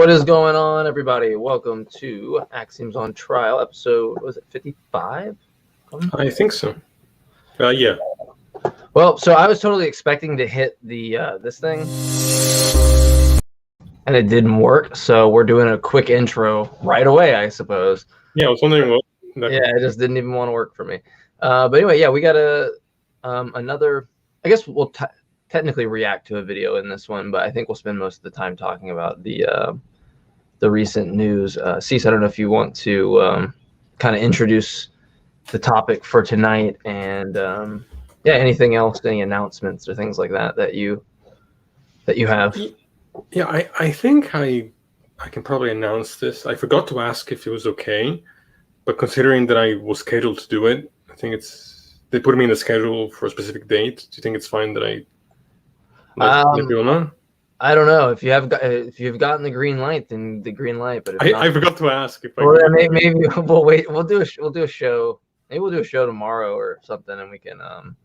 What is going on, everybody? Welcome to Axioms on Trial, episode, was it 55? I think so. Yeah. Well, so I was totally expecting to hit the this thing, and it didn't work, so we're doing a quick intro right away, I suppose. Yeah, I was wondering what... Yeah, it just didn't even want to work for me. But anyway, yeah, we got another... I guess we'll technically react to a video in this one, but I think we'll spend most of the time talking about the recent news. Cease, I don't know if you want to kind of introduce the topic for tonight, and yeah, anything else, any announcements or things like that you have. Yeah, I think I can probably announce this. I forgot to ask if it was okay, but considering that I was scheduled to do it, I think they put me in the schedule for a specific date. Do you think it's fine that I let people know? I don't know if you've gotten the green light, then the green light. But if I forgot to ask if maybe we'll wait. We'll do a show. Maybe we'll do a show tomorrow or something, and we can and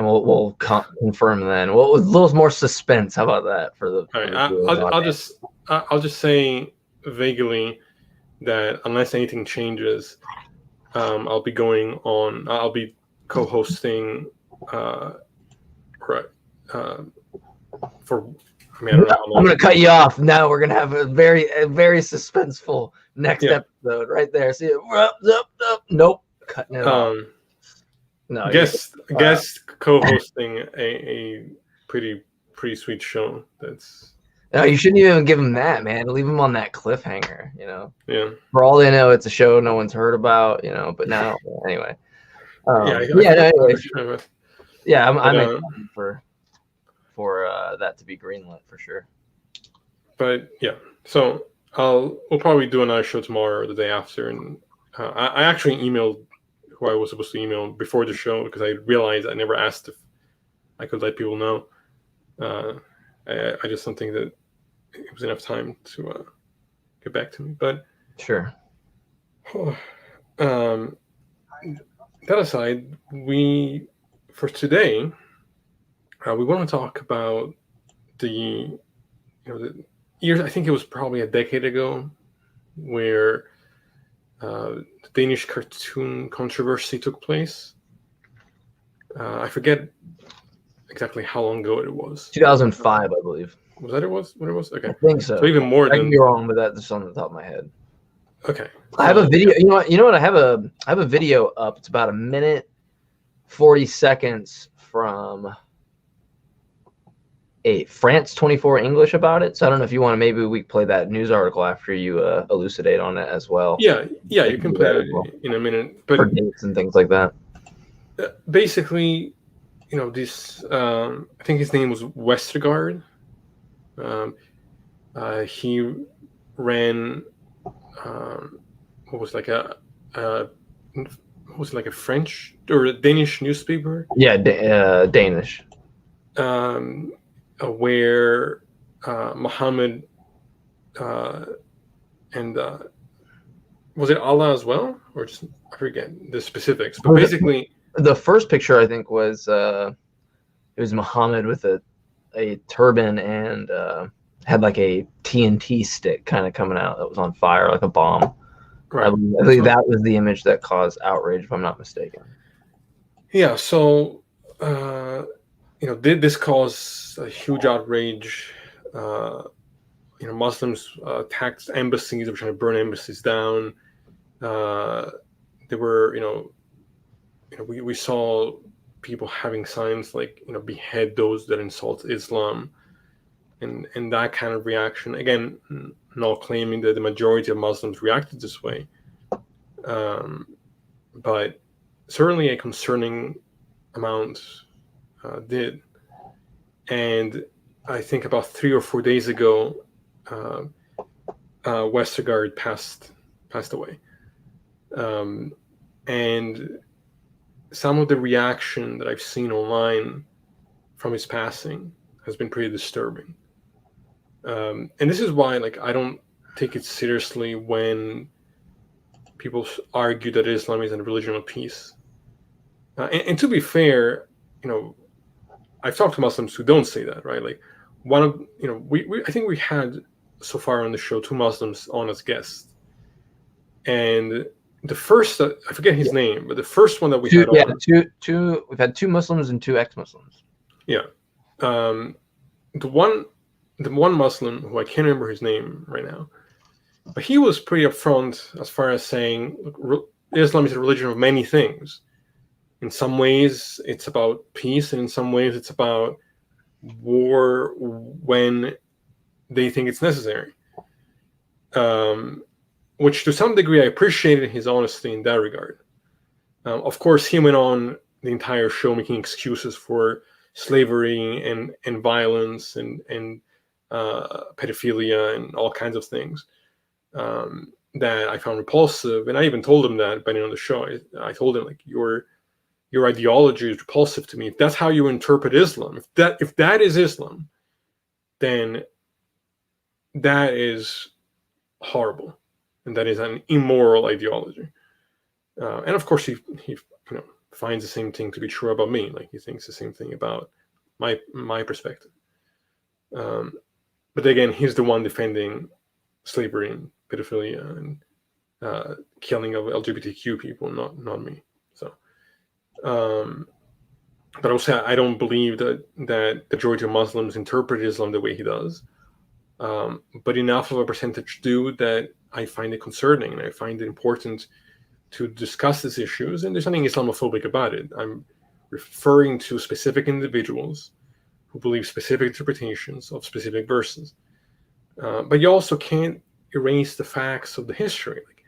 we'll confirm then. Well, with a little more suspense. How about that for the? All right, I'll just say vaguely that unless anything changes, I'll be co-hosting. I don't know. I'm gonna cut you off now. We're gonna have a very suspenseful next episode right there. See, nope, cutting it off. No, guest co-hosting a pretty sweet show. No, you shouldn't even give him that, man. Leave him on that cliffhanger. Yeah. For all they know, it's a show no one's heard about. But now, anyway. I'm excited for that to be greenlit for sure. But yeah, so we'll probably do another show tomorrow or the day after, and I actually emailed who I was supposed to email before the show because I realized I never asked if I could let people know. I just don't think that it was enough time to get back to me. But Sure. That aside, for today we want to talk about the years. I think it was probably a decade ago where the Danish cartoon controversy took place. I forget exactly how long ago it was. 2005, I believe. Was that what it was? Okay. I think so. So even more I than. can be wrong, but that's just on the top of my head. Okay. I have a video. You know what? I have a video up. It's about 1minute 40 seconds from a France 24 English about it. So I don't know if you want to. Maybe we play that news article after you elucidate on it as well. Yeah, you can play it in a minute. But for dates and things like that. Basically, this. I think his name was Westergaard. He ran. What was like a French or a Danish newspaper? Yeah, Danish. Where Muhammad and was it Allah as well, or just I forget the specifics? But basically, the first picture I think was it was Muhammad with a turban and had like a TNT stick kind of coming out that was on fire like a bomb. Right. I believe that was the image that caused outrage, if I'm not mistaken. Yeah. So, did this cause a huge outrage? Muslims attacked embassies. They were trying to burn embassies down. There were, we saw people having signs like, behead those that insult Islam. And that kind of reaction, again, not claiming that the majority of Muslims reacted this way, but certainly a concerning amount did. And I think about 3 or 4 days ago, Westergaard passed away. And some of the reaction that I've seen online from his passing has been pretty disturbing. And this is why, I don't take it seriously when people argue that Islam is a religion of peace. And to be fair, I've talked to Muslims who don't say that, right? Like one of, I think we had so far on the show 2 Muslims on as guests. And the first, I forget his name, but the first one that we had on. Two. We've had 2 Muslims and 2 ex-Muslims. Yeah. The one Muslim who I can't remember his name right now, but he was pretty upfront as far as saying, look, Islam is a religion of many things. In some ways, it's about peace, and in some ways, it's about war when they think it's necessary. Which, to some degree, I appreciated his honesty in that regard. Of course, he went on the entire show making excuses for slavery and violence and pedophilia and all kinds of things that I found repulsive. And I even told him that by the end of the show. I told him, like, your ideology is repulsive to me. If that's how you interpret Islam, if that is Islam, then that is horrible, and that is an immoral ideology. And of course, he finds the same thing to be true about me. Like, he thinks the same thing about my perspective. But again, he's the one defending slavery and pedophilia and killing of LGBTQ people, not me. So, but also, I don't believe that the majority of Muslims interpret Islam the way he does. But enough of a percentage do that I find it concerning, and I find it important to discuss these issues. And there's nothing Islamophobic about it. I'm referring to specific individuals who believe specific interpretations of specific verses. But you also can't erase the facts of the history. Like,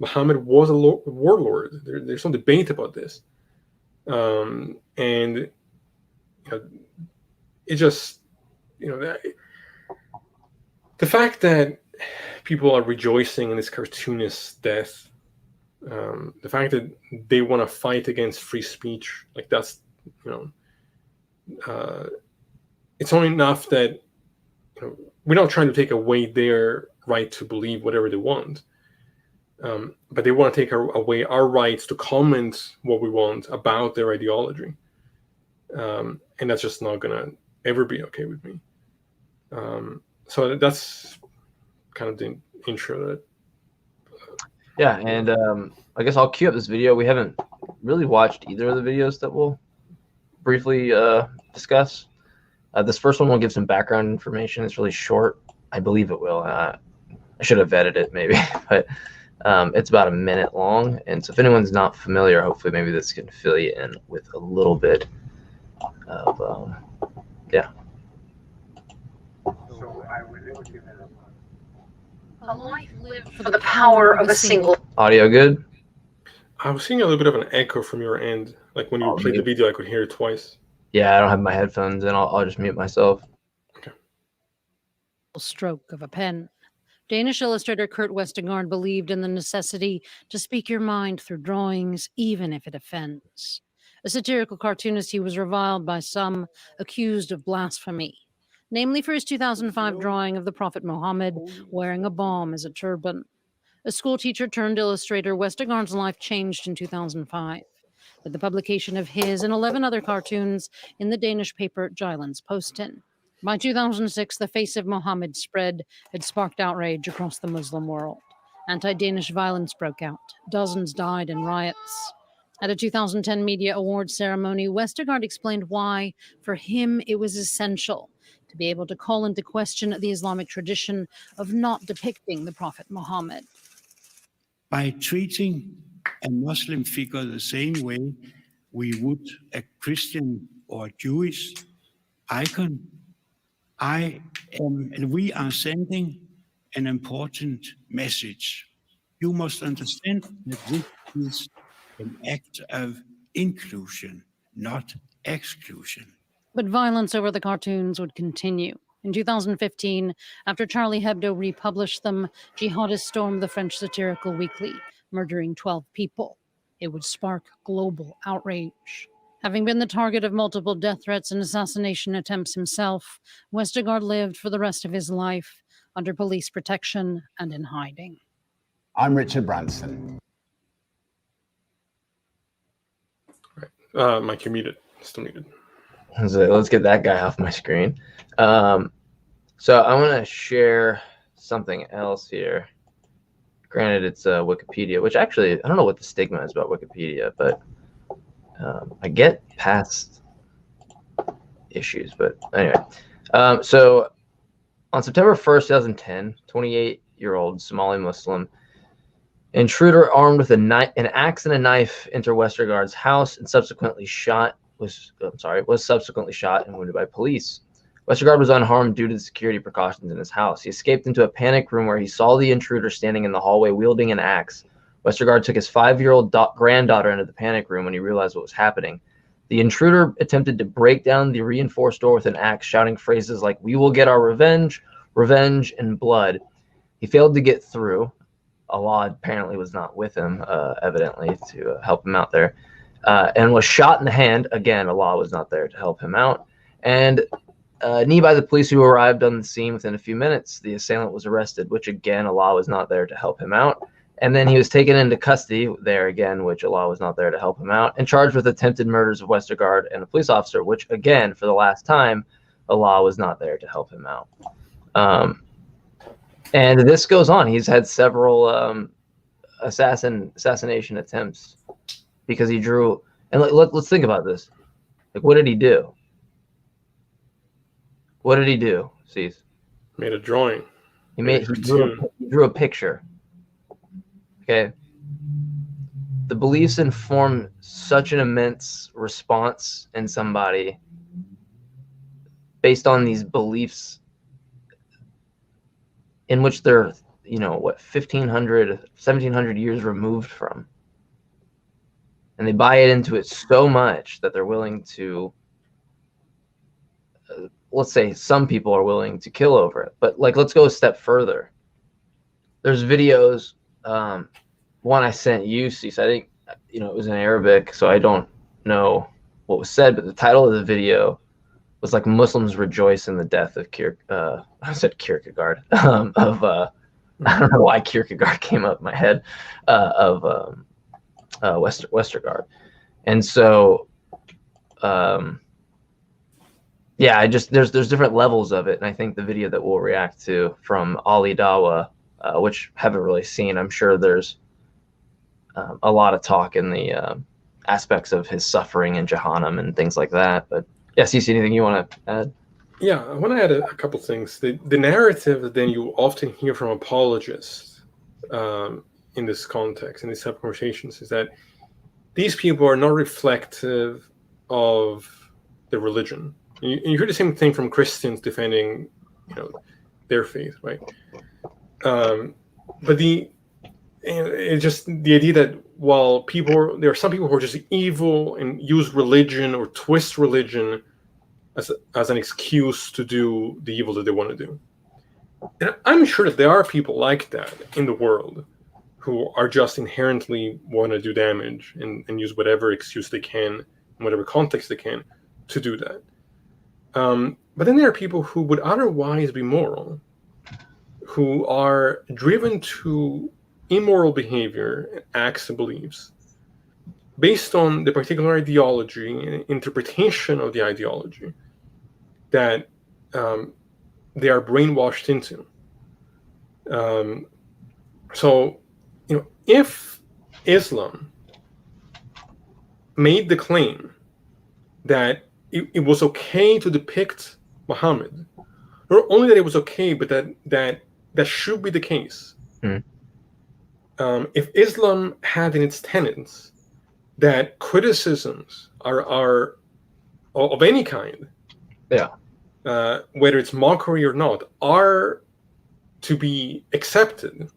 Muhammad was a warlord. There's no debate about this. And it just, the fact that people are rejoicing in this cartoonist's death The fact that they want to fight against free speech, like that's, it's only enough that we're not trying to take away their right to believe whatever they want, but they want to take away our rights to comment what we want about their ideology, and that's just not gonna ever be okay with me. So that's kind of the intro that. Yeah, and I guess I'll cue up this video. We haven't really watched either of the videos that we'll briefly discuss. This first one will give some background information. It's really short. I believe it will. I should have vetted it maybe, but it's about a minute long. And so if anyone's not familiar, hopefully maybe this can fill you in with a little bit of, yeah. A life lived for the power of a single. Audio good? I was seeing a little bit of an echo from your end. Like when you played the video, I could hear it twice. Yeah, I don't have my headphones in. I'll just mute myself. Okay. Stroke of a pen. Danish illustrator Kurt Westergaard believed in the necessity to speak your mind through drawings, even if it offends. A satirical cartoonist, he was reviled by some, accused of blasphemy, namely for his 2005 drawing of the Prophet Muhammad wearing a bomb as a turban. A schoolteacher turned illustrator, Westergaard's life changed in 2005 with the publication of his and 11 other cartoons in the Danish paper Jyllands-Posten. By 2006, the face of Muhammad spread had sparked outrage across the Muslim world. Anti-Danish violence broke out. Dozens died in riots. At a 2010 Media Awards ceremony, Westergaard explained why, for him, it was essential to be able to call into question the Islamic tradition of not depicting the Prophet Muhammad. By treating a Muslim figure the same way we would a Christian or Jewish icon, we are sending an important message. You must understand that this is an act of inclusion, not exclusion. But violence over the cartoons would continue. In 2015, after Charlie Hebdo republished them, jihadists stormed the French satirical weekly, murdering 12 people. It would spark global outrage. Having been the target of multiple death threats and assassination attempts himself, Westergaard lived for the rest of his life under police protection and in hiding. I'm Richard Branson. Mike, you're muted. Still muted. So let's get that guy off my screen. So I want to share something else here. Granted, it's Wikipedia, which actually, I don't know what the stigma is about Wikipedia, but I get past issues. But anyway, so on September 1st, 2010, 28-year-old Somali Muslim intruder armed with an axe and a knife entered Westergaard's house and subsequently was subsequently shot and wounded by police. Westergaard was unharmed due to the security precautions in his house. He escaped into a panic room where he saw the intruder standing in the hallway wielding an axe. Westergaard took his 5-year-old granddaughter into the panic room when he realized what was happening. The intruder attempted to break down the reinforced door with an axe, shouting phrases like, "We will get our revenge, revenge, and blood." He failed to get through. Allah apparently was not with him, evidently, to help him out there, and was shot in the hand. Again, Allah was not there to help him out. And knee by the police who arrived on the scene within a few minutes. The assailant was arrested, which again, Allah was not there to help him out. And then he was taken into custody there again, which Allah was not there to help him out, and charged with attempted murders of Westergaard and a police officer, which again, for the last time, Allah was not there to help him out. And this goes on. He's had several assassination attempts because he drew. And let's think about this. Like, what did he do? What did he do? See, Made a drawing. He drew a picture. Okay. The beliefs inform such an immense response in somebody based on these beliefs in which they're, 1,500, 1,700 years removed from. And they buy it into it so much that they're willing to, let's say some people are willing to kill over it. But let's go a step further. There's videos one I sent you, Cease. I think it was in Arabic, so I don't know what was said, but the title of the video was like Muslims rejoice in the death of I said Kierkegaard. I don't know why Kierkegaard came up in my head, of Westergaard. And so yeah, there's different levels of it, and I think the video that we'll react to from Ali Dawa, which haven't really seen, I'm sure there's a lot of talk in the aspects of his suffering in Jahannam and things like that. But yeah, Cece, anything you want to add? Yeah, I want to add a couple things. The narrative that then you often hear from apologists in this context, in these type of conversations, is that these people are not reflective of the religion. You hear the same thing from Christians defending, their faith, right? But it's just the idea that while there are some people who are just evil and use religion or twist religion as an excuse to do the evil that they want to do. And I'm sure that there are people like that in the world who are just inherently want to do damage and use whatever excuse they can, in whatever context they can, to do that. But then there are people who would otherwise be moral, who are driven to immoral behavior, and acts, and beliefs based on the particular ideology and interpretation of the ideology that they are brainwashed into. So, if Islam made the claim that it was okay to depict Muhammad, not only that it was okay, but that should be the case. If Islam had in its tenets that criticisms are of any kind, whether it's mockery or not, are to be accepted,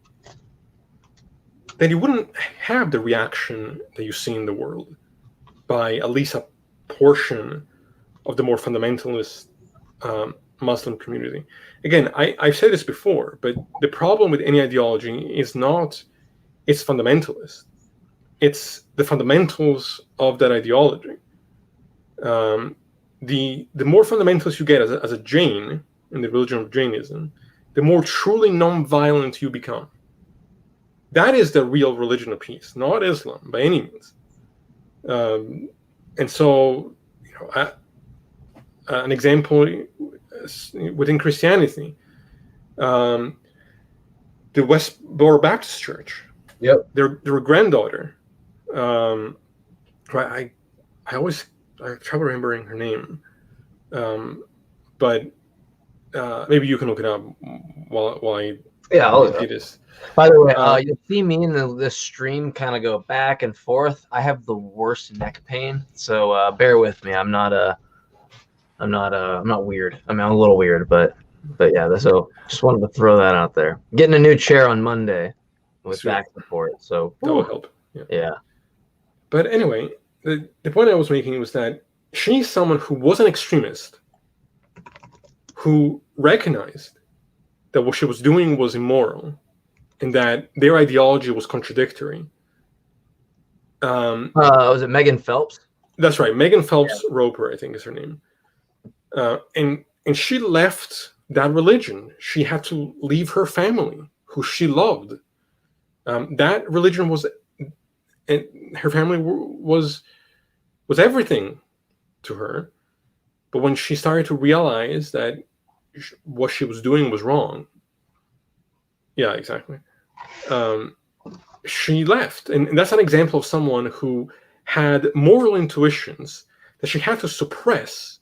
then you wouldn't have the reaction that you see in the world by at least a portion of the more fundamentalist Muslim community. Again, I've said this before, but the problem with any ideology is not its fundamentalist. It's the fundamentals of that ideology. The more fundamentals you get as a Jain in the religion of Jainism, the more truly non-violent you become. That is the real religion of peace, not Islam by any means. And so, an example within Christianity, the Westboro Baptist Church. Yep. Their granddaughter. I trouble remembering her name, but maybe you can look it up while I do this. By the way, you see me in this stream kind of go back and forth. I have the worst neck pain, so bear with me. I'm not weird. I mean, I'm a little weird, but yeah. So just wanted to throw that out there. Getting a new chair on Monday with back support, so that will help. Yeah. But anyway, the point I was making was that she's someone who was an extremist, who recognized that what she was doing was immoral, and that their ideology was contradictory. Was it Megan Phelps? That's right, Megan Phelps Roper, I think is her name. And she left that religion. She had to leave her family, who she loved. That religion was, and her family was everything to her. But when she started to realize that what she was doing was wrong, she left. And that's an example of someone who had moral intuitions that she had to suppress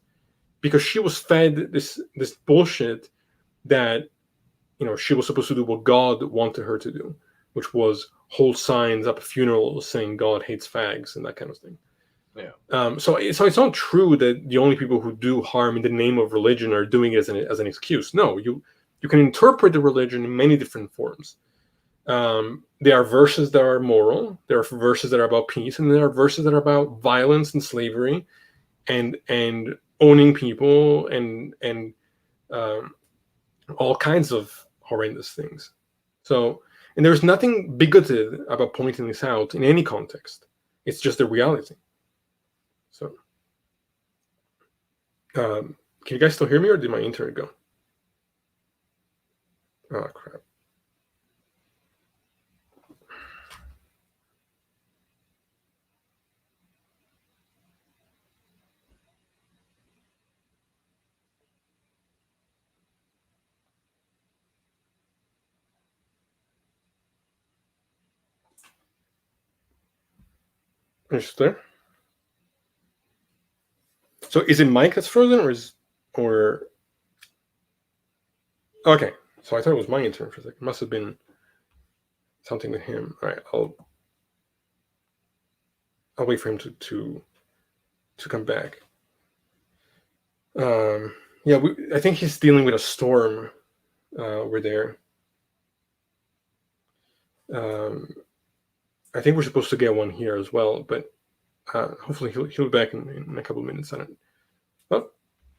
because she was fed this bullshit that she was supposed to do what God wanted her to do, which was hold signs up at funerals saying God hates fags and that kind of thing. Yeah. So it's not true that the only people who do harm in the name of religion are doing it as an excuse. No, you can interpret the religion in many different forms. There are verses that are moral. There are verses that are about peace, and there are verses that are about violence and slavery, and owning people and all kinds of horrendous things. So And there's nothing bigoted about pointing this out in any context. It's just the reality. So, can you guys still hear me, or did my internet go? Oh, crap. Are you still there? So is it Mike that's frozen, or okay? So I thought it was my internet for a second. It must have been something with him. All right, I'll wait for him to come back. Yeah, I think he's dealing with a storm over there. I think we're supposed to get one here as well, but hopefully he'll be back in a couple of minutes. Oh,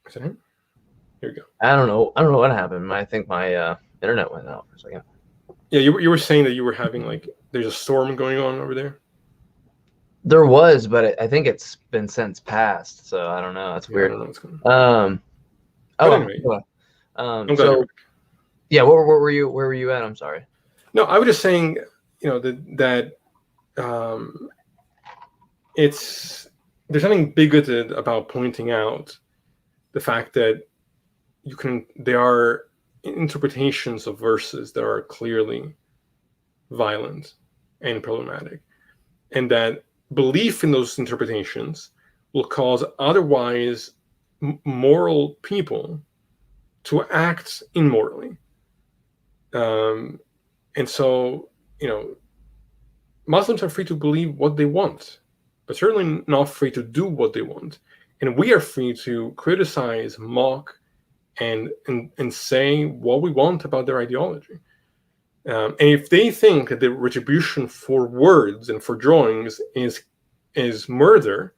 is that him? Here we go. I don't know what happened. I think my internet went out for a second. Yeah, you were saying that you were having there's a storm going on over there. There was, but I think it's been since passed. So I don't know. That's weird. I don't know what's going on. Anyway, so yeah, where were you? Where were you at? I'm sorry. No, I was just saying, that there's something bigoted about pointing out the fact that there are interpretations of verses that are clearly violent and problematic, and that belief in those interpretations will cause otherwise moral people to act immorally. And so, Muslims are free to believe what they want, but certainly not free to do what they want. And we are free to criticize, mock, and say what we want about their ideology. And if they think that the retribution for words and for drawings is murder,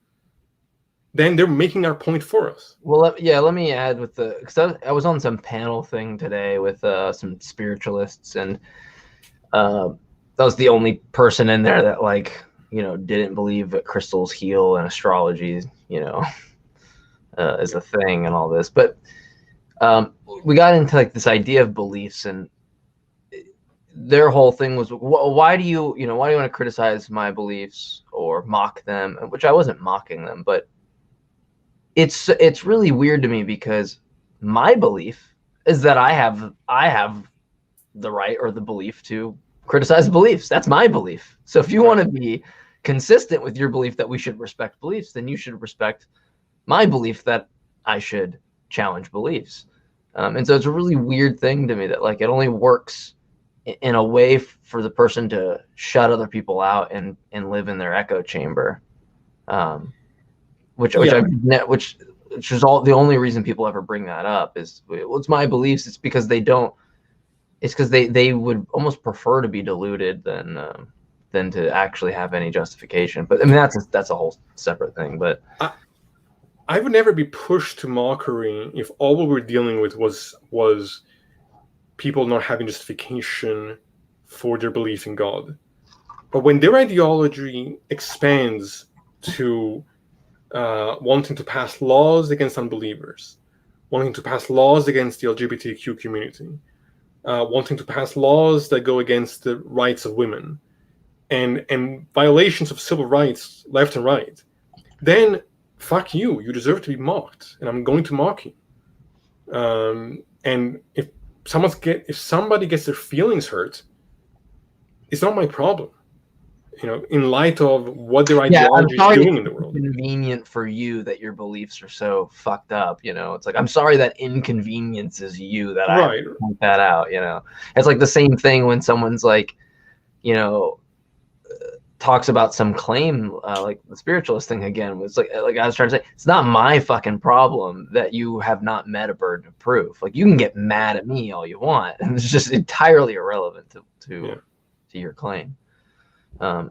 then they're making our point for us. Well, yeah, let me add because I was on some panel thing today with some spiritualists, and that was the only person in there that didn't believe that crystals heal and astrology, is a thing and all this. But we got into this idea of beliefs, and their whole thing was, why do you want to criticize my beliefs or mock them? Which I wasn't mocking them, but it's really weird to me, because my belief is that I have the right or the belief to criticize beliefs. That's my belief. So if you want to be consistent with your belief that we should respect beliefs, then you should respect my belief that I should challenge beliefs. And so it's a really weird thing to me that it only works in a way for the person to shut other people out and live in their echo chamber. Which is all the only reason people ever bring that up is, well, it's my beliefs. It's because they don't. It's because they would almost prefer to be deluded than to actually have any justification. But I mean that's a whole separate thing. But I would never be pushed to mockery if all we were dealing with was people not having justification for their belief in God. But when their ideology expands to wanting to pass laws against unbelievers, wanting to pass laws against the LGBTQ community, wanting to pass laws that go against the rights of women, and violations of civil rights left and right, then fuck you. You deserve to be mocked, and I'm going to mock you. And if somebody gets their feelings hurt, it's not my problem. In light of what their ideology is doing in the world. It's convenient for you that your beliefs are so fucked up. It's I'm sorry that inconveniences you that I point that out. It's the same thing when someone's talks about some claim, like the spiritualist thing again. Was like I was trying to say, it's not my fucking problem that you have not met a burden of proof. You can get mad at me all you want, and it's just entirely irrelevant to your claim. So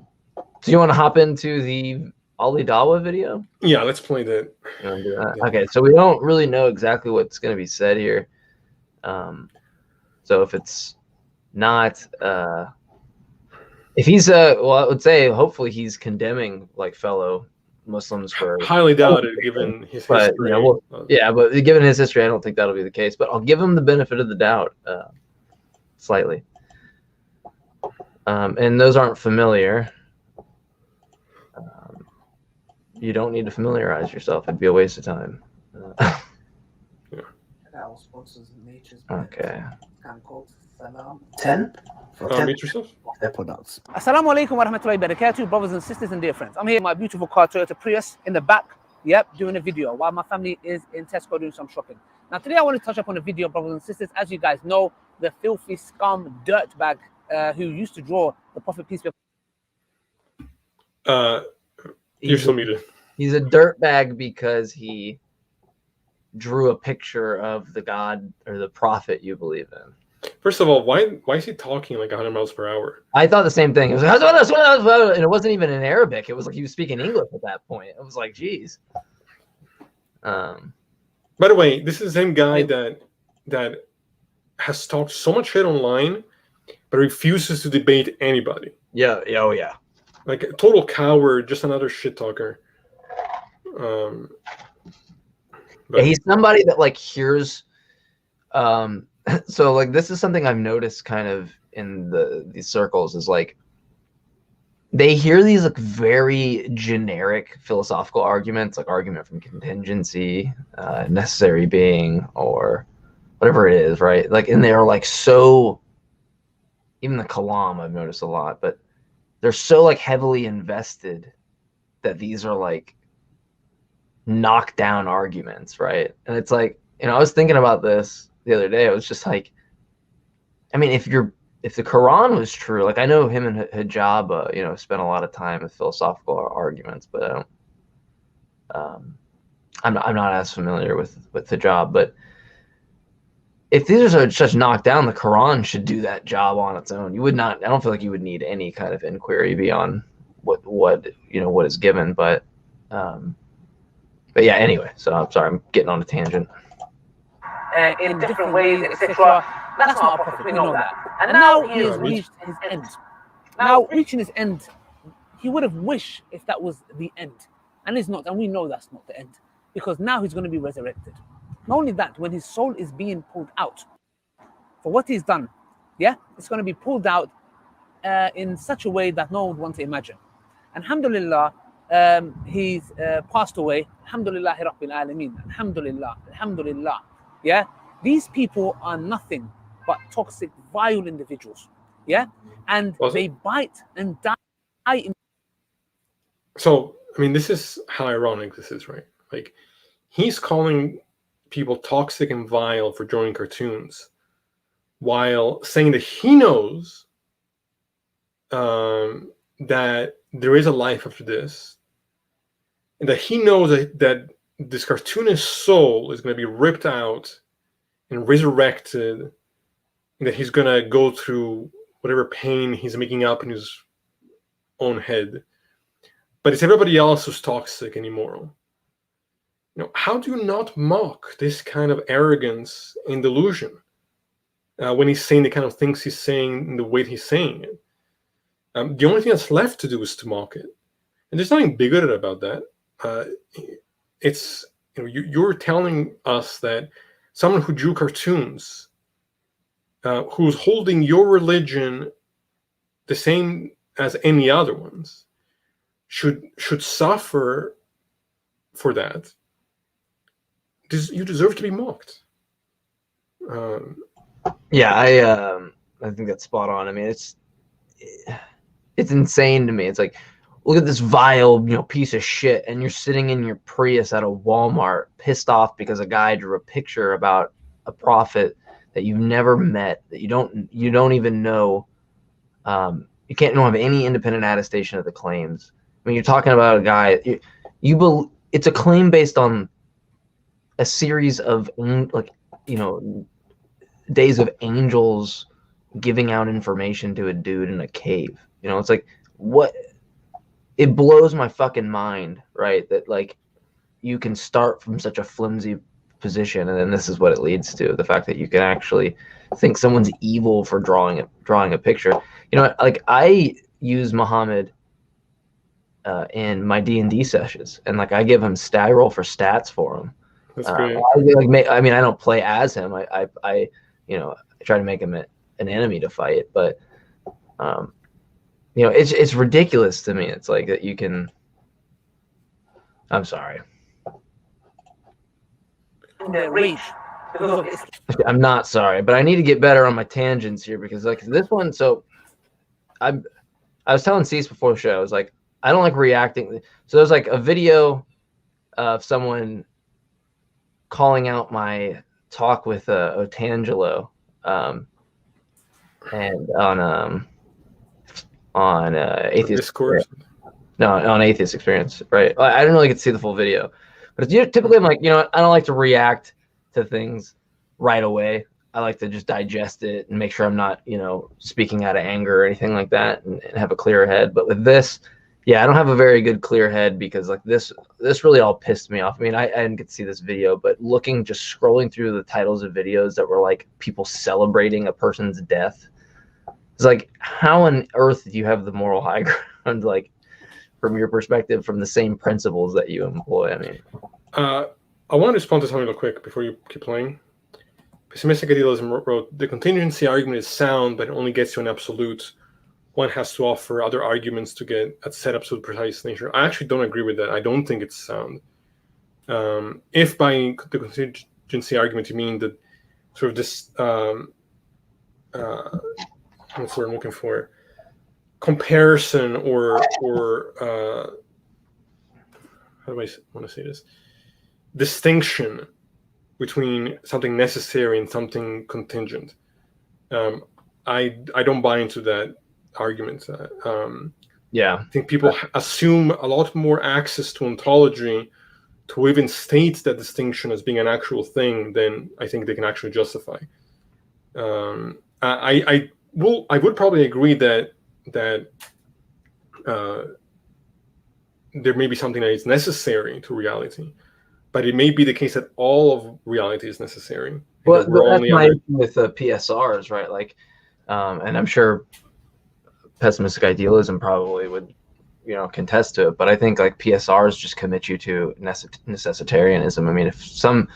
you want to hop into the Ali Dawa video? Yeah, let's play that. You want to do that? Okay, so we don't really know exactly what's going to be said here. So if it's not If he's well, I would say hopefully he's condemning like fellow Muslims for highly doubted given his but history. yeah, but given his history, I don't think that'll be the case. But I'll give him the benefit of the doubt, slightly. And those aren't familiar. You don't need to familiarize yourself; it'd be a waste of time. Okay. 10 for 10 Meet yourself. products. Assalamu alaikum wa rahmatullahi wa barakatuh, brothers and sisters and dear friends. I'm here in my beautiful car, Toyota Prius, in the back, doing a video while my family is in Tesco doing some shopping. Now, today I want to touch up on a video, brothers and sisters. As you guys know, the filthy scum dirtbag who used to draw the Prophet, peace be upon You're still muted. He's a dirtbag because he drew a picture of the God or the prophet you believe in. First of all, why is he talking like 100 miles per hour? I thought the same thing. It was like, and it wasn't even in Arabic. It was like he was speaking English at that point. It was like, geez. By the way, this is the same guy that has talked so much shit online, but refuses to debate anybody. Yeah. Oh yeah. Like a total coward, just another shit talker. Yeah, he's somebody that like hears. So like this is something I've noticed kind of in these circles is like they hear these like very generic philosophical arguments, like argument from contingency, necessary being, or whatever it is, right? Like, and they're like so. Even the Kalam I've noticed a lot, but they're so like heavily invested that these are like knockdown arguments, right? And it's like, I was thinking about this the other day. I was just like, I mean, if the Quran was true, like I know him and Hijab, spent a lot of time with philosophical arguments, but I don't. I'm not as familiar with Hijab, but if these are such knockdown, the Quran should do that job on its own. You would not. I don't feel like you would need any kind of inquiry beyond what is given, but yeah. Anyway, so I'm sorry, I'm getting on a tangent. in different ways, etc. That's not a prophet, we know that. And now he has reached his end. Now, reaching his end, he would have wished if that was the end. And it's not, and we know that's not the end. Because now he's going to be resurrected. Not only that, when his soul is being pulled out for what he's done, it's going to be pulled out in such a way that no one would want to imagine. And alhamdulillah, he's passed away. Alhamdulillah Rabbil Alameen. Alhamdulillah. Alhamdulillah. These people are nothing but toxic, vile individuals. And they bite and die. So, I mean, this is how ironic this is, right? Like, he's calling people toxic and vile for drawing cartoons, while saying that he knows that there is a life after this, and that he knows that this cartoonist's soul is going to be ripped out and resurrected, and that he's going to go through whatever pain he's making up in his own head. But it's everybody else who's toxic and immoral. How do you not mock this kind of arrogance and delusion when he's saying the kind of things he's saying and the way he's saying it? The only thing that's left to do is to mock it. And there's nothing bigoted about that. It's, you're telling us that someone who drew cartoons, who's holding your religion the same as any other ones, should suffer for that. You deserve to be mocked. Yeah, I think that's spot on. I mean, it's insane to me. It's like, look at this vile, piece of shit, and you're sitting in your Prius at a Walmart, pissed off because a guy drew a picture about a prophet that you've never met, that you don't even know. You don't have any independent attestation of the claims. I mean, you're talking about a guy. It's a claim based on a series of days of angels giving out information to a dude in a cave. It's like, what? It blows my fucking mind, right? That like you can start from such a flimsy position, and then this is what it leads to: the fact that you can actually think someone's evil for drawing a picture. Like use Muhammad in my D&D sessions, and like I give him stat roll for stats for him. That's great. I mean, I don't play as him. I you know, I try to make him an enemy to fight, but you know, it's ridiculous to me. It's like that you can. I'm sorry. The rage. Because of this. I'm not sorry, but I need to get better on my tangents here because like this one. So I was telling Cease before the show, I was like, I don't like reacting. So there's like a video of someone calling out my talk with Otangelo, and on Atheist Discourse. No, on Atheist Experience, right? I didn't really get to see the full video, but typically I'm like, you know, I don't like to react to things right away. I like to just digest it and make sure I'm not, you know, speaking out of anger or anything like that, and have a clear head. But with this, yeah, I don't have a very good clear head because like this really all pissed me off. I mean, I didn't get to see this video, but just scrolling through the titles of videos that were like people celebrating a person's death, it's like, how on earth do you have the moral high ground, like from your perspective, from the same principles that you employ? I mean, I want to respond to something real quick before you keep playing. Pessimistic Idealism wrote, the contingency argument is sound, but it only gets you an absolute. One has to offer other arguments to get at set absolute precise nature. I actually don't agree with that. I don't think it's sound. If by the contingency argument you mean that sort of this, what's what I'm looking for, comparison or how do I want to say this? Distinction between something necessary and something contingent. I don't buy into that argument. yeah, I think people assume a lot more access to ontology to even state that distinction as being an actual thing than I think they can actually justify. I would probably agree that there may be something that is necessary to reality, but it may be the case that all of reality is necessary. well, that's my issue with PSRs, right? Like, and I'm sure pessimistic idealism probably would, you know, contest to it, but I think like PSRs just commit you to necessitarianism. I mean, if some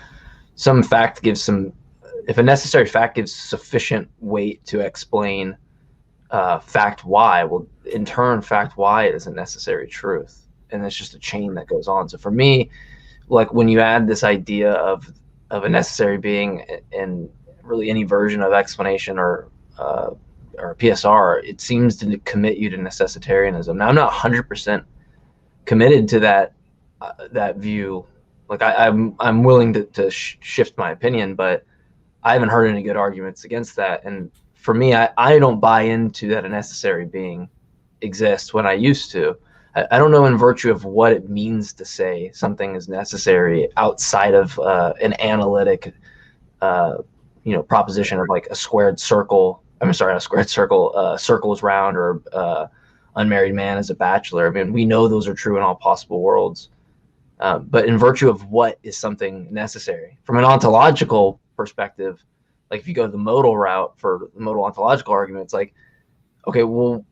fact gives if a necessary fact gives sufficient weight to explain fact Y, well, in turn, fact Y is a necessary truth, and it's just a chain that goes on. So for me, like when you add this idea of a necessary being in really any version of explanation or PSR, it seems to commit you to necessitarianism. Now, I'm not 100% committed to that view. Like I'm willing to shift my opinion, but I haven't heard any good arguments against that. And for me, I don't buy into that a necessary being exists when I used to. I don't know in virtue of what it means to say something is necessary outside of an analytic, proposition of like a squared circle. I'm sorry, not a squared circle. Circle is round, or unmarried man is a bachelor. I mean, we know those are true in all possible worlds. But in virtue of what is something necessary from an ontological perspective, like if you go the modal route for the modal ontological argument, it's like, okay, well,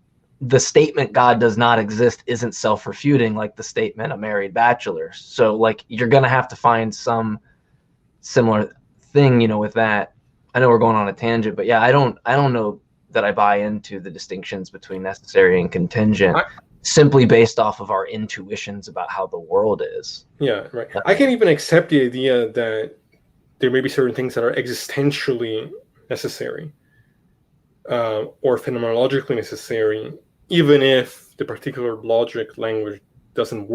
the statement God does not exist isn't self-refuting like the statement a married bachelor. So like you're gonna have to find some similar thing, with that. I know we're going on a tangent, but yeah, I don't know that I buy into the distinctions between necessary and contingent simply based off of our intuitions about how the world is. Yeah, right. I can even accept the idea that there may be certain things that are existentially necessary or phenomenologically necessary, even if the particular logic language doesn't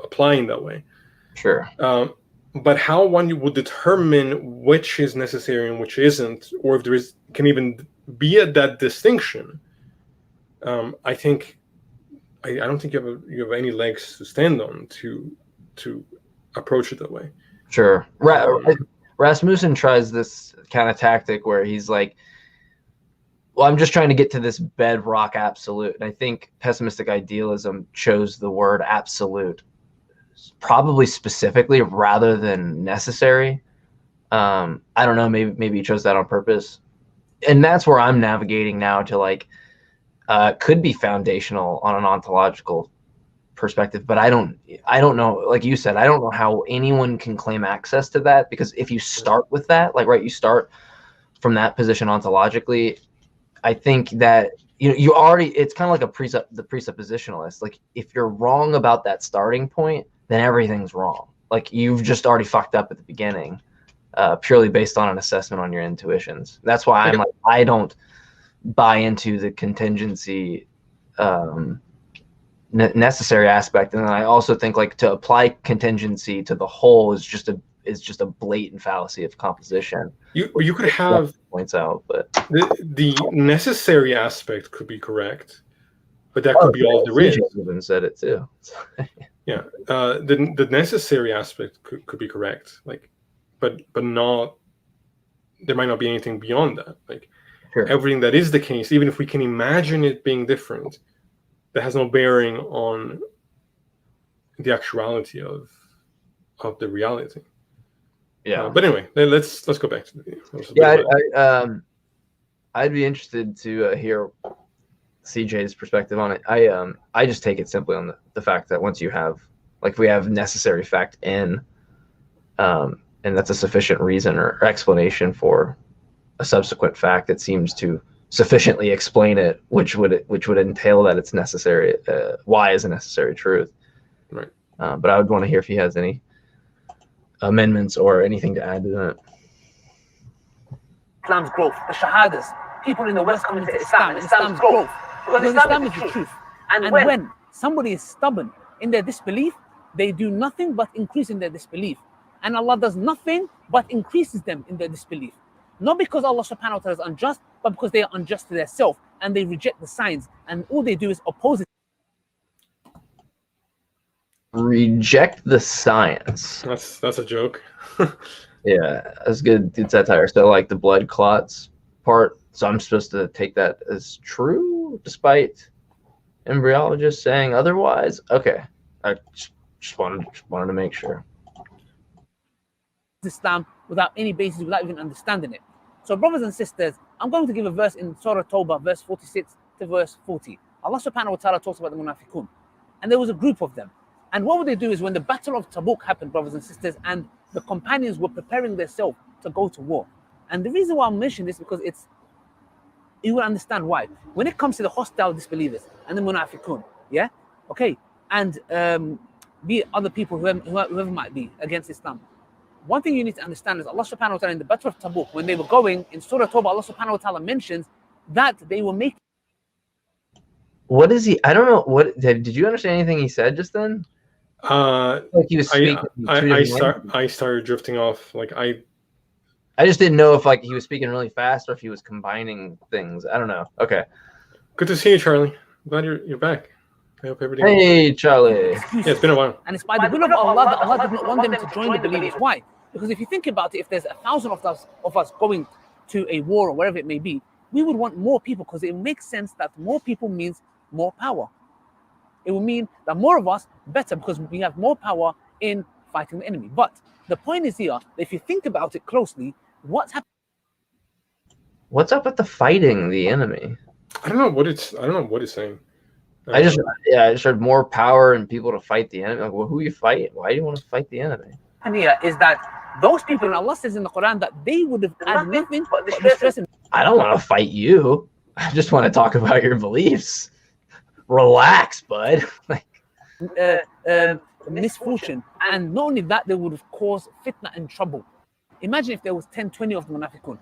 apply in that way. Sure. But how one would determine which is necessary and which isn't, or if there can even be that distinction, I think I don't think you have any legs to stand on to approach it that way. Sure. Rasmussen tries this kind of tactic where he's like, well, I'm just trying to get to this bedrock absolute. And I think pessimistic idealism chose the word absolute probably specifically rather than necessary. I don't know, maybe he chose that on purpose. And that's where I'm navigating now to like, could be foundational on an ontological perspective, but I don't know, like you said, I don't know how anyone can claim access to that, because if you start with that, like, right, you start from that position ontologically, I think that you already, it's kind of like the presuppositionalist. Like, if you're wrong about that starting point, then everything's wrong. Like, you've just already fucked up at the beginning, purely based on an assessment on your intuitions. That's why I'm like, I don't buy into the contingency necessary aspect, and I also think, like, to apply contingency to the whole is just a blatant fallacy of composition. You could have points out, but the necessary aspect could be correct, but that could be all there is. Even said it too. Yeah, the necessary aspect could be correct, like, but not. There might not be anything beyond that. Like, sure. Everything that is the case, even if we can imagine it being different, that has no bearing on the actuality of the reality. Yeah. But anyway, let's go back to I'd be interested to hear CJ's perspective on it. I just take it simply on the fact that once you have, like, we have necessary fact N, and that's a sufficient reason or explanation for a subsequent fact that seems to sufficiently explain it, which would entail that it's necessary. Y is a necessary truth. Right. But I would want to hear if he has any amendments or anything to add to that. Islam's growth, the shahadas, people in the West coming to Islam, and Islam's growth, because Islam is the truth. And when somebody is stubborn in their disbelief, they do nothing but increase in their disbelief, and Allah does nothing but increases them in their disbelief. Not because Allah subhanahu wa ta'ala is unjust, but because they are unjust to themselves and they reject the signs, and all they do is oppose it. Reject the science. That's a joke. Yeah, that's good satire. So, like, the blood clots part, so I'm supposed to take that as true despite embryologists saying otherwise? Okay, I just wanted to make sure. Islam without any basis, without even understanding it. So, brothers and sisters, I'm going to give a verse in Surah Tawbah, verse 46 to verse 40. Allah subhanahu wa ta'ala talks about the munafiqun, and there was a group of them. And what would they do is, when the battle of Tabuk happened, brothers and sisters, and the companions were preparing themselves to go to war. And the reason why I'm mentioning this is because you will understand why. When it comes to the hostile disbelievers and the munafiqun, yeah, okay, and be it other people, whoever might be against Islam, one thing you need to understand is Allah subhanahu wa ta'ala in the battle of Tabuk, when they were going, in Surah Tawbah, Allah subhanahu wa ta'ala mentions that they were making. What is he? I don't know. What did you understand anything he said just then? Like he was speaking. I started drifting off. Like I just didn't know if, like, he was speaking really fast or if he was combining things. I don't know. Okay. Good to see you, Charlie. Glad you're back. I hope everything. Hey, Charlie. Yeah, it's been a while. And it's by the will of Allah that Allah did not want them to join the believers. Why? Because if you think about it, if there's 1,000 of us going to a war or wherever it may be, we would want more people, because it makes sense that more people means more power. It will mean that more of us, better, because we have more power in fighting the enemy. But the point is here, that if you think about it closely, what's happening? What's up with the fighting the enemy? I don't know what it's saying. I just heard more power and people to fight the enemy. Like, well, who you fight? Why do you want to fight the enemy? And here is that those people, and Allah says in the Quran that they would have had nothing but distress. I don't want to fight you. I just want to talk about your beliefs. Relax, bud. Misfortune. And not only that, they would have caused fitna and trouble. Imagine if there was 10, 20 of the munafiqun.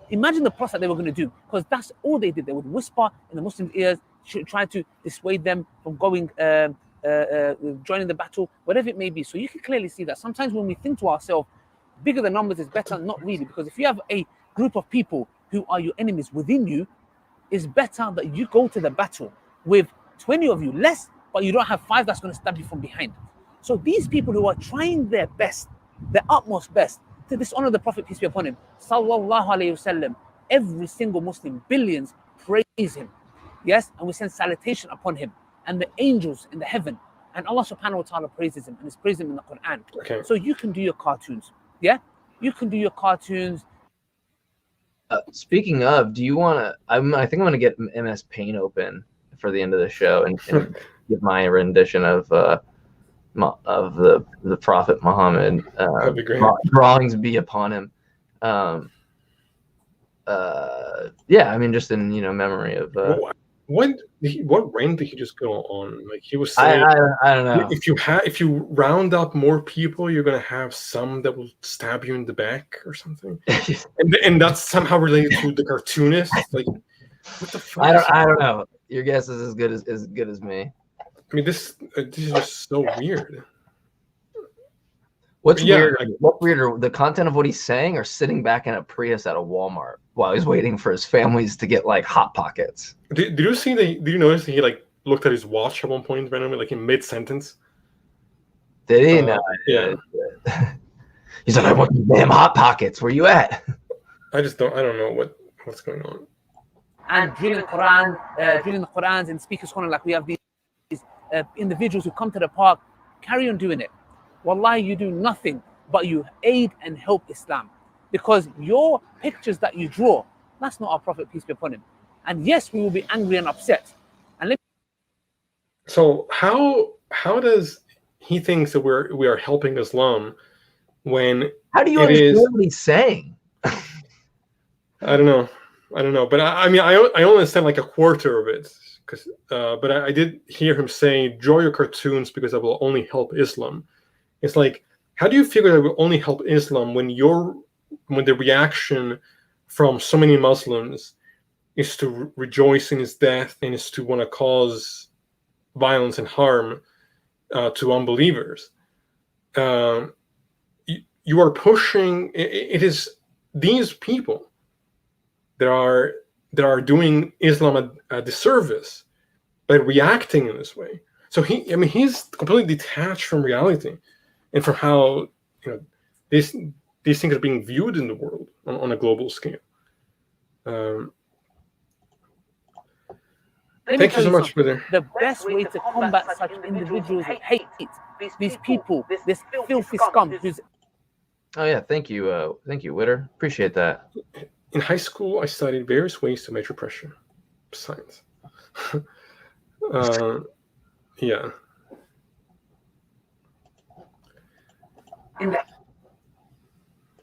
Imagine the process they were going to do, because that's all they did. They would whisper in the Muslims' ears, try to dissuade them from going, joining the battle, whatever it may be. So you can clearly see that sometimes when we think to ourselves, bigger the numbers is better, not really. Because if you have a group of people who are your enemies within you, it's better that you go to the battle with 20 of you less, but you don't have 5 that's going to stab you from behind. So these people who are trying their best, their utmost best, to dishonor the Prophet, peace be upon him, sallallahu alayhi wasallam, every single Muslim, billions, praise him. Yes, and we send salutation upon him, and the angels in the heaven, and Allah subhanahu wa ta'ala praises him, and is praised him in the Quran. Okay. So you can do your cartoons. Yeah, you can do your cartoons. Speaking of, do you want to? I think I'm going to get MS Paint open for the end of the show and give my rendition of the Prophet Muhammad. That'd be great. Drawings be upon him. Yeah, I mean, just in memory of. What rank did he just go on? Like he was saying, I don't know. If you round up more people, you're gonna have some that will stab you in the back or something, and that's somehow related to the cartoonist. Like, what the fuck? I don't know. Your guess is as good as me. I mean, this is just so weird. What's weirder, the content of what he's saying, or sitting back in a Prius at a Walmart while he's waiting for his families to get like Hot Pockets? Did you see did you notice that he like looked at his watch at one point randomly, like in mid sentence? Did he? No. Yeah. He's like, I want these damn Hot Pockets. Where you at? I don't know what's going on. And during the Qurans and speakers corner, like we have these individuals who come to the park, carry on doing it. Wallahi, you do nothing but you aid and help Islam, because your pictures that you draw, that's not our Prophet, peace be upon him. And yes, we will be angry and upset. So how does he thinks that we are helping Islam when how do you understand what he's saying? I don't know, but I mean I only understand like a quarter of it, because but I did hear him say, draw your cartoons because that will only help Islam. It's like, how do you figure that will only help Islam when the reaction from so many Muslims is to rejoice in his death and is to want to cause violence and harm to unbelievers? You are pushing. It is these people that are doing Islam a disservice by reacting in this way. So he's completely detached from reality and from how these things are being viewed in the world on a global scale. Thank you so much, brother. The best way to combat such individuals is hate. These people, this filthy scum. Oh yeah, thank you, Witter. Appreciate that. In high school, I studied various ways to measure pressure. Science. Yeah.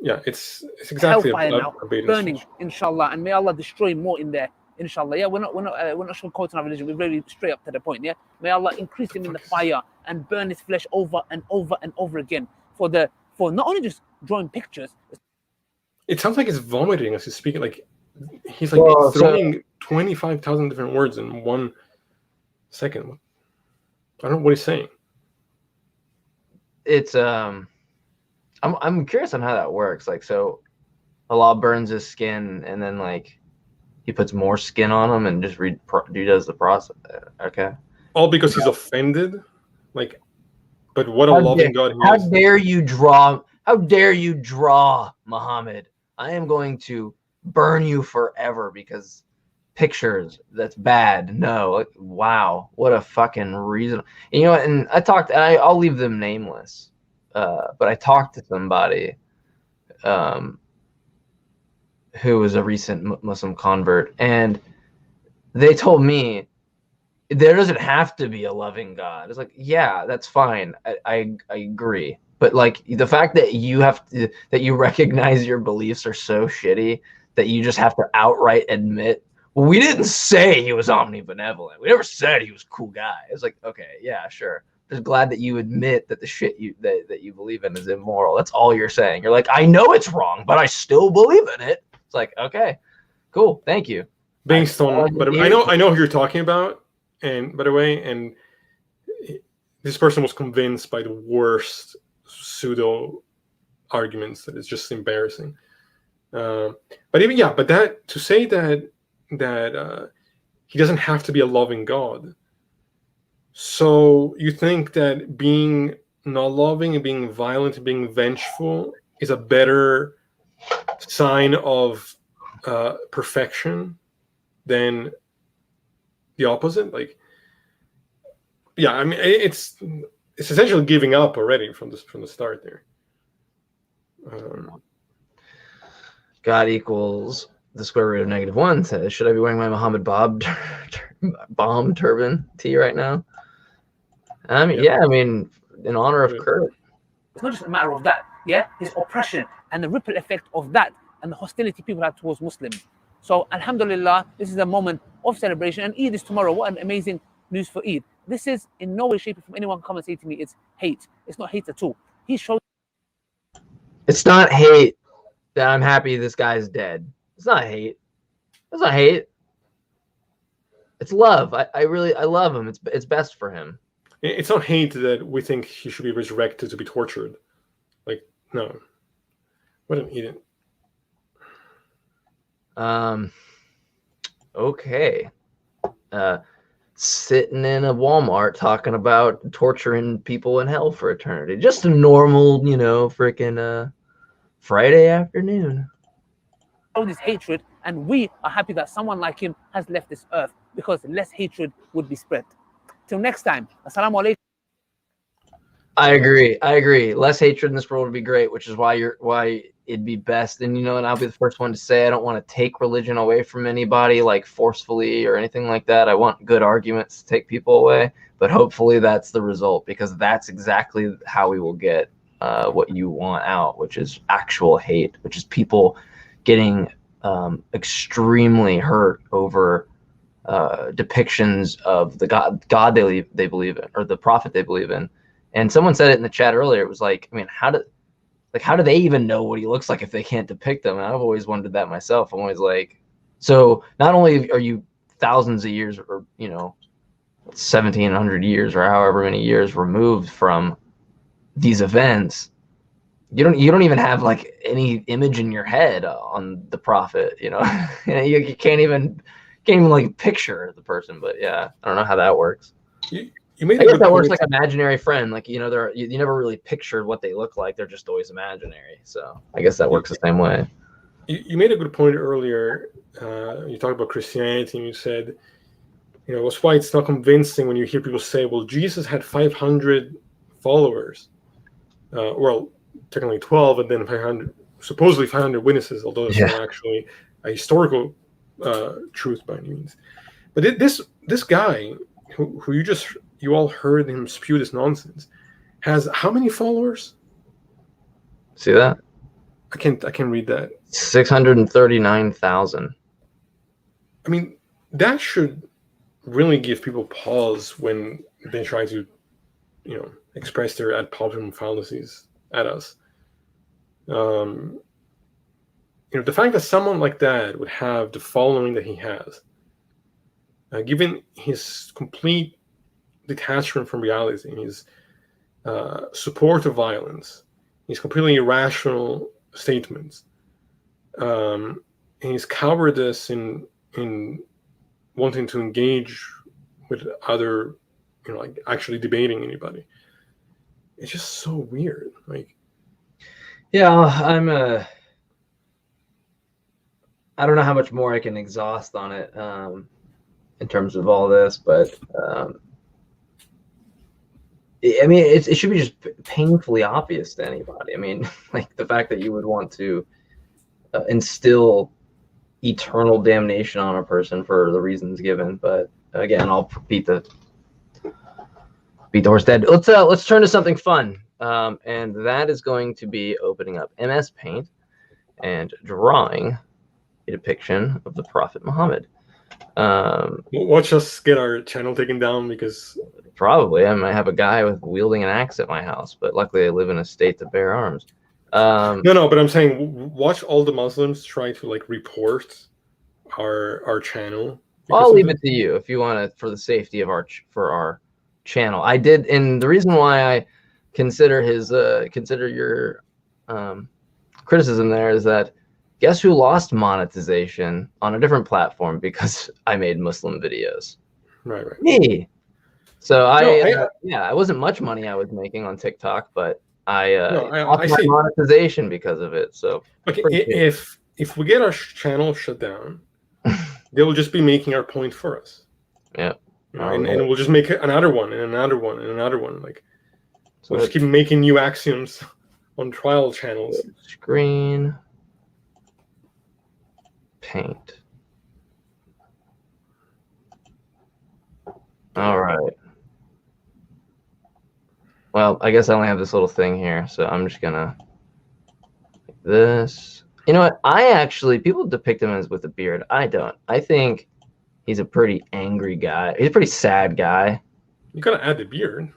Yeah, it's exactly a burning, inshallah, and may Allah destroy more in there, inshallah. Yeah, we're not sugarcoating our religion. We're very straight up to the point. Yeah, may Allah increase him in the fire and burn his flesh over and over and over again for not only just drawing pictures. It sounds like he's vomiting as he's speaking. Like he's like throwing 25,000 different words in 1 second. I don't know what he's saying. It's I'm curious on how that works. Like, so Allah burns his skin and then like he puts more skin on him and just does the process. Okay. All because he's offended. Like, but what a loving God he is. How dare you draw? How dare you draw, Muhammad? I am going to burn you forever because pictures. That's bad. No. Like, wow. What a fucking reason. And, and I'll leave them nameless. But I talked to somebody who was a recent Muslim convert, and they told me there doesn't have to be a loving God. It's like, yeah, that's fine. I agree. But like the fact that you recognize your beliefs are so shitty that you just have to outright admit, well, we didn't say he was omnibenevolent. We never said he was a cool guy. It's like, okay, yeah, sure. Just glad that you admit that the shit that you believe in is immoral. That's all you're saying. You're like, I know it's wrong, but I still believe in it. It's like, okay, cool, thank you. Based on, but I know who you're talking about. And by the way, and this person was convinced by the worst pseudo arguments that it's just embarrassing. But that to say that he doesn't have to be a loving God. So you think that being not loving and being violent and being vengeful is a better sign of perfection than the opposite? Like, yeah, I mean, it's essentially giving up already from the start there. God equals the square root of -1 says, should I be wearing my Muhammad bomb turban tee right now? I mean, yeah, I mean, in honor of Kurt. It's not just a matter of that, yeah? His oppression and the ripple effect of that and the hostility people have towards Muslims. So, alhamdulillah, this is a moment of celebration. And Eid is tomorrow. What an amazing news for Eid. This is in no way, shape, or form anyone come and say to me it's hate. It's not hate at all. He showed. It's not hate that I'm happy this guy's dead. It's not hate. It's not hate. It's love. I love him. It's best for him. It's not hate that we think he should be resurrected to be tortured. Like, no. What an idiot. Okay. Sitting in a Walmart talking about torturing people in hell for eternity. Just a normal, you know, freaking Friday afternoon. All this hatred, and we are happy that someone like him has left this earth, because less hatred would be spread. Till next time, assalamu alaikum. I agree. Less hatred in this world would be great, which is why it'd be best. And you know, and I'll be the first one to say I don't want to take religion away from anybody, like forcefully or anything like that. I want good arguments to take people away, but hopefully that's the result, because that's exactly how we will get what you want out, which is actual hate, which is people getting extremely hurt over depictions of the God they believe in, or the prophet they believe in. And someone said it in the chat earlier. It was like, I mean, how do they even know what he looks like if they can't depict him? And I've always wondered that myself. I'm always like, so not only are you thousands of years, or you know, 1,700 years or however many years removed from these events, you don't even have like any image in your head on the prophet. You know, you can't even like picture the person. But yeah, I don't know how that works. I guess that works like imaginary friend. Like, you know, you never really pictured what they look like. They're just always imaginary. So I guess that works the same way. You made a good point earlier. You talked about Christianity, and you said, you know, that's why it's not convincing when you hear people say, well, Jesus had 500 followers. Well, technically 12, and then 500, supposedly 500 witnesses, although it's not actually a historical truth by any means. But this guy who you all heard him spew this nonsense has how many followers? See that? I can't read that. 639,000. I mean, that should really give people pause when they try to, you know, express their ad populum fallacies at us. You know, the fact that someone like that would have the following that he has, given his complete detachment from reality, his support of violence, his completely irrational statements, and his cowardice in wanting to engage with other, you know, like actually debating anybody. It's just so weird. Like, yeah, I don't know how much more I can exhaust on it in terms of all this, but I mean, it should be just painfully obvious to anybody. I mean, like the fact that you would want to instill eternal damnation on a person for the reasons given. But again, I'll beat the horse dead. Let's turn to something fun, and that is going to be opening up MS Paint and drawing a depiction of the Prophet Muhammad. Watch us get our channel taken down, because probably I might have a guy wielding an axe at my house, but luckily I live in a state to bear arms. No, but I'm saying watch all the Muslims try to like report our channel. I'll leave it to you if you want to, for the safety of our channel. I did, and the reason why I consider your criticism there is that guess who lost monetization on a different platform because I made Muslim videos? Right. Me. So it wasn't much money I was making on TikTok, but I lost my monetization because of it. So okay, if we get our channel shut down, they will just be making our point for us. Yeah. You know, and we'll just make another one and another one and another one. Like, so we'll just keep making new axioms on trial channels. Screen paint. All right. Well, I guess I only have this little thing here, so I'm just gonna like this. You know what? People depict him as with a beard. I don't. I think he's a pretty angry guy. He's a pretty sad guy. You gotta add the beard.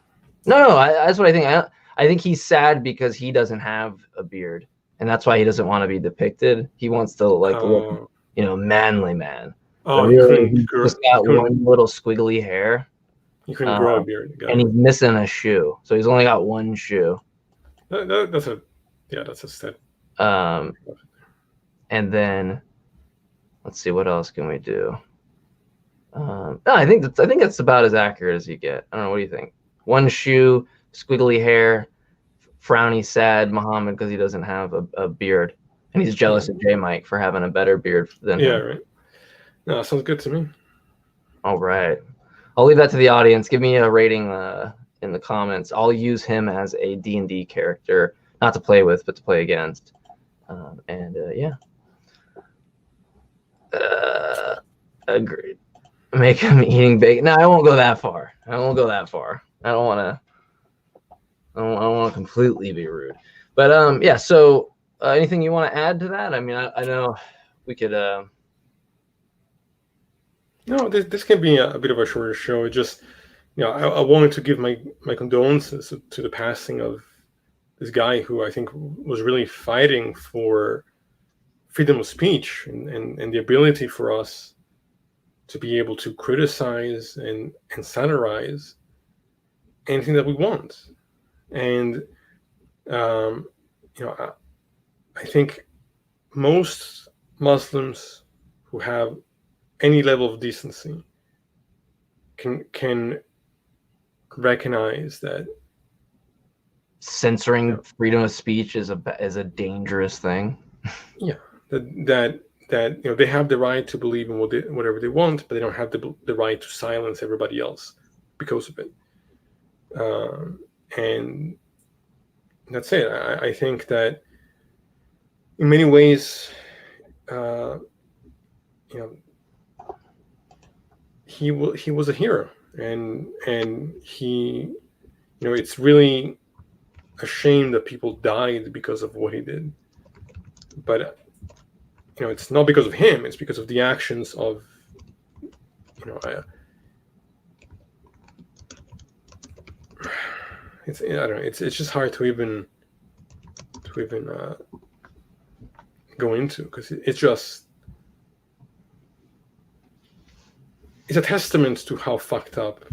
No, that's what I think. I think he's sad because he doesn't have a beard, and that's why he doesn't want to be depicted. He wants to look, manly man. Oh, really, he's just got one little squiggly hair. You couldn't grow a beard. And he's missing a shoe, so he's only got one shoe. That's a step. And then let's see, what else can we do? I think that's about as accurate as you get. I don't know. What do you think? One shoe, squiggly hair, frowny, sad Muhammad because he doesn't have a beard, and he's jealous of J Mike for having a better beard than him. Right. No, sounds good to me. All right. I'll leave that to the audience. Give me a rating in the comments. I'll use him as a D&D character, not to play with, but to play against. Yeah. Agreed. Make him eating bacon. No, I won't go that far. I don't want to completely be rude. But yeah. So anything you want to add to that? I mean, I know we could. No, this can be a bit of a shorter show. It just, I wanted to give my condolences to the passing of this guy who I think was really fighting for freedom of speech and the ability for us to be able to criticize and satirize anything that we want. And, I think most Muslims who have any level of decency can recognize that censoring freedom of speech is a dangerous thing. Yeah, that they have the right to believe in whatever they want, but they don't have the right to silence everybody else because of it. And that's it. I think that in many ways, he was a hero, and he, it's really a shame that people died because of what he did. But it's not because of him; it's because of the actions of, I don't know. It's just hard to even go into, because it's a testament to how fucked up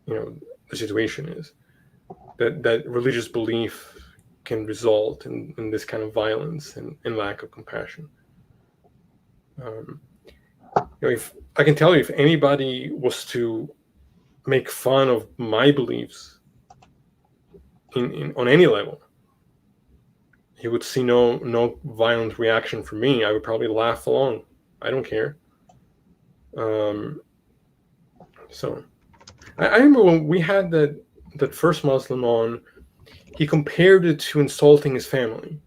the situation is, that religious belief can result in this kind of violence and lack of compassion. If I can tell you, if anybody was to make fun of my beliefs on any level, he would see no violent reaction from me. I would probably laugh along. I don't care. So I remember when we had that first Muslim on, he compared it to insulting his family.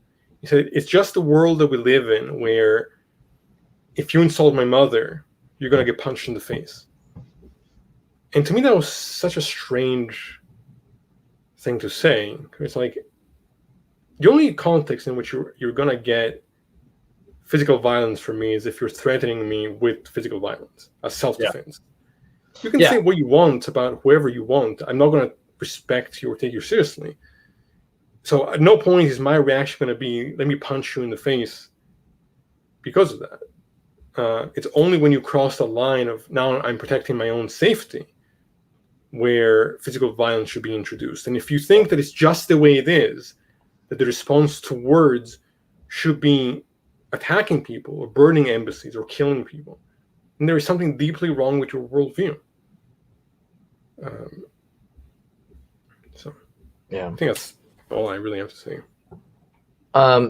He said, it's just the world that we live in, where if you insult my mother, you're going to get punched in the face. And to me, that was such a strange thing to say. It's like, the only context in which you're going to get physical violence from me is if you're threatening me with physical violence as self-defense. Yeah. You can say what you want about whoever you want. I'm not going to respect you or take you seriously. So at no point is my reaction going to be, let me punch you in the face because of that. It's only when you cross the line of, now I'm protecting my own safety, where physical violence should be introduced. And if you think that it's just the way it is, that the response to words should be attacking people or burning embassies or killing people, and there is something deeply wrong with your worldview. I think that's all I really have to say.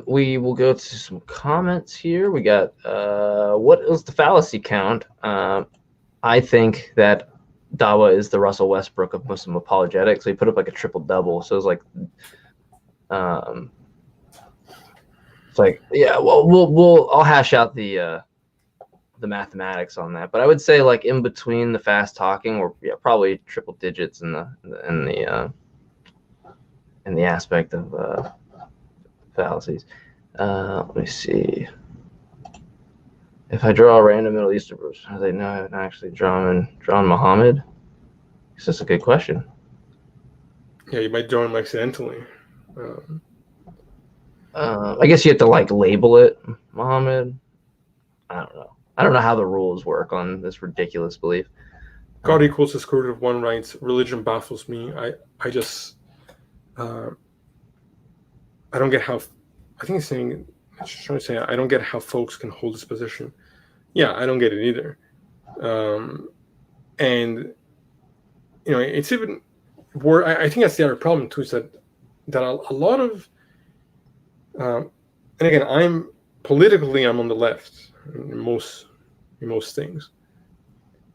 We will go to some comments here. We got what is the fallacy count? I think that Dawa is the Russell Westbrook of Muslim apologetics. So he put up like a triple double. So it was like It's like, yeah, well, I'll hash out the mathematics on that, but I would say like in between the fast talking, or probably triple digits in the aspect of fallacies. Let me see. If I draw a random Middle Eastern person, how do they know I haven't actually drawn Muhammad? It's just a good question. Yeah, you might draw him accidentally. I guess you have to like label it Muhammad. I don't know. I don't know how the rules work on this ridiculous belief. God equals the square root of 1 writes, religion baffles me. I just I don't get how. I think he's saying, I'm just trying to say, I don't get how folks can hold this position. Yeah, I don't get it either. And it's even where I think that's the other problem too, is that a lot of and again, I'm on the left in most things,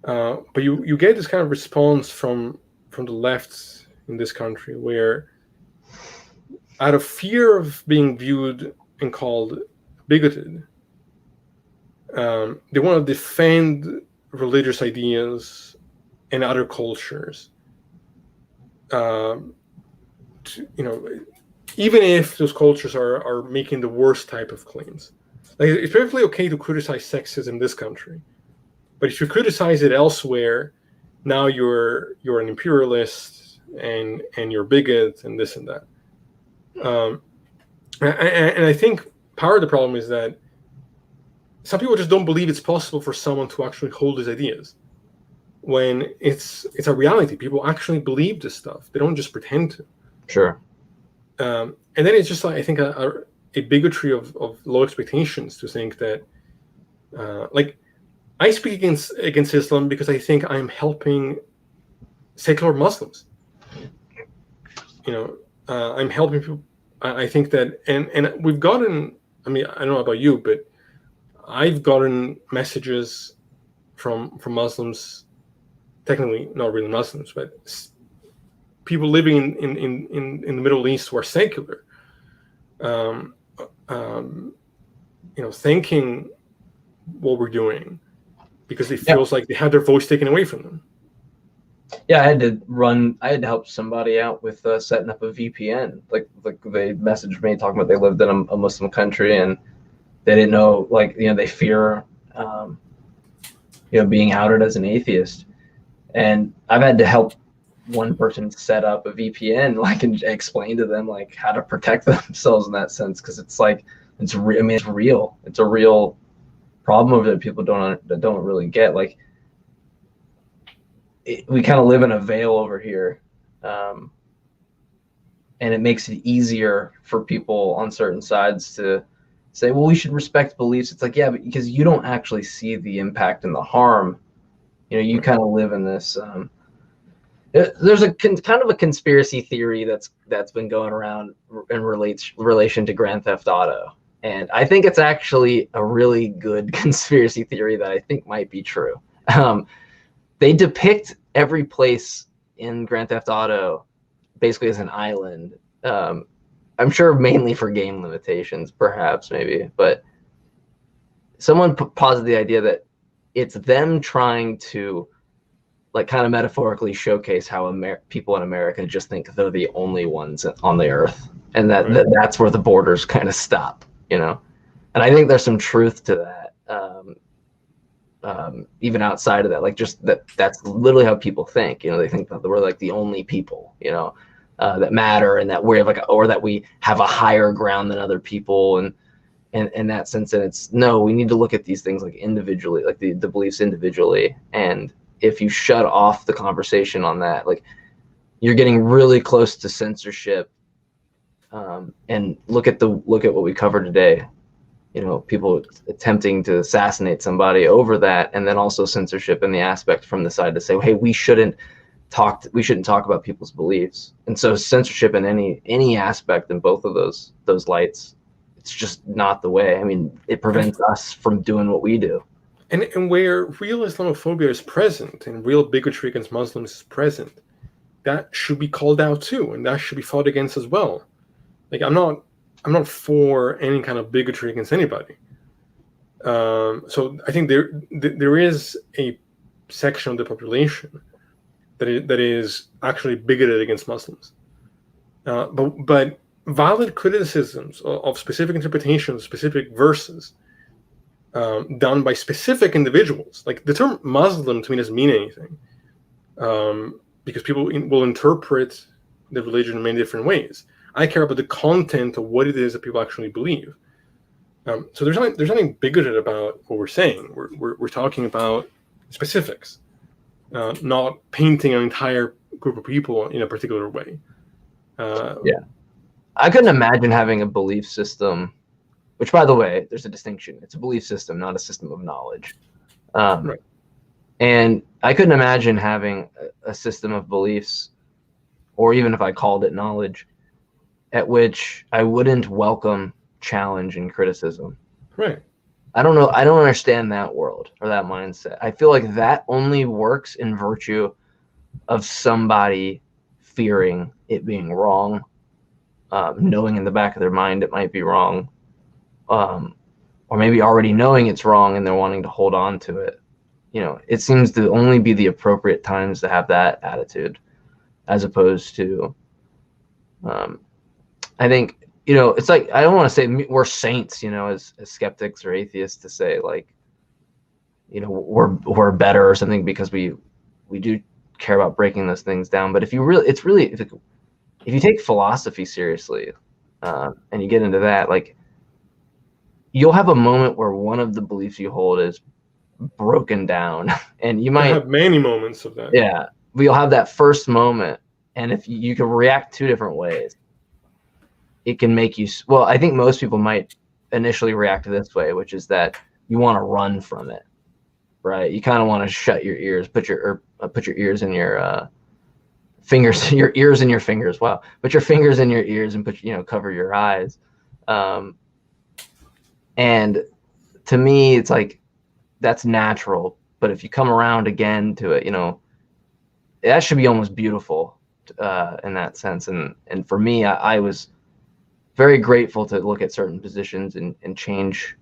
but you get this kind of response from the left in this country, where out of fear of being viewed and called bigoted, they want to defend religious ideas and other cultures. Even if those cultures are making the worst type of claims. Like, it's perfectly okay to criticize sexism in this country, but if you criticize it elsewhere, now you're an imperialist and you're a bigot and this and that. And I think part of the problem is that some people just don't believe it's possible for someone to actually hold these ideas, when it's a reality. People actually believe this stuff. They don't just pretend to. Sure. And then it's just like, I think a bigotry of low expectations to think that, like, I speak against Islam because I think I'm helping secular Muslims. I'm helping people. I think that, and we've gotten, I mean, I don't know about you, but I've gotten messages from Muslims, technically not really Muslims, but people living in the Middle East who are secular, thanking what we're doing because it feels like they had their voice taken away from them. Yeah, I had to help somebody out with setting up a VPN. Like they messaged me talking about they lived in a Muslim country and they didn't know, they fear, being outed as an atheist. And I've had to help one person set up a VPN, and explain to them how to protect themselves in that sense, because it's real. It's a real problem over there. People don't really get. We kind of live in a veil over here, and it makes it easier for people on certain sides to say, well, we should respect beliefs. It's like, yeah, but because you don't actually see the impact and the harm, you kind of live in this. There's a kind of a conspiracy theory that's been going around in relation to Grand Theft Auto, and I think it's actually a really good conspiracy theory that I think might be true. They depict every place in Grand Theft Auto basically as an island. I'm sure mainly for game limitations, perhaps, maybe, but someone posited the idea that it's them trying to kind of metaphorically showcase how people in America just think they're the only ones on the earth, and that's where the borders kind of stop, And I think there's some truth to that. Even outside of that, just that's literally how people think. They think that we're the only people, that matter, and that we're or that we have a higher ground than other people, and in that sense. And it's no, we need to look at these things individually, the beliefs individually. And if you shut off the conversation on that, you're getting really close to censorship. And look at what we covered today. People attempting to assassinate somebody over that, and then also censorship in the aspect from the side to say, hey, we shouldn't talk about people's beliefs. And so censorship in any aspect in both of those lights, it's just not the way. I mean, it prevents us from doing what we do. And where real Islamophobia is present and real bigotry against Muslims is present, that should be called out too, and that should be fought against as well. I'm not for any kind of bigotry against anybody. So I think there is a section of the population that is actually bigoted against Muslims. But valid criticisms of specific interpretations, specific verses, done by specific individuals. Like the term Muslim to me doesn't mean anything, because people will interpret the religion in many different ways. I care about the content of what it is that people actually believe. So there's nothing bigoted about what we're saying. We're talking about specifics, not painting an entire group of people in a particular way. Yeah, I couldn't imagine having a belief system. Which, by the way, there's a distinction. It's a belief system, not a system of knowledge. Right. And I couldn't imagine having a system of beliefs, or even if I called it knowledge, at which I wouldn't welcome challenge and criticism. Right. I don't know. I don't understand that world or that mindset. I feel like that only works in virtue of somebody fearing it being wrong, knowing in the back of their mind it might be wrong. Or maybe already knowing it's wrong and they're wanting to hold on to it. You know, it seems to only be the appropriate times to have that attitude, as opposed to, I think, you know, it's like, I don't want to say we're saints, you know, as skeptics or atheists, to say like, you know, we're better or something because we do care about breaking those things down. But if you really, it's really, if you take philosophy seriously, and you get into that, like, you'll have a moment where one of the beliefs you hold is broken down, and you might have many moments of that. Yeah, but you'll have that first moment, and if you can react two different ways, it can make you. Well, I think most people might initially react this way, which is that you want to run from it, right? You kind of want to shut your ears, put your ears in your fingers, your ears in your fingers. Wow, put your fingers in your ears and cover your eyes. And to me, it's like, that's natural. But if you come around again to it, you know, that should be almost beautiful in that sense. And for me, I was very grateful to look at certain positions and change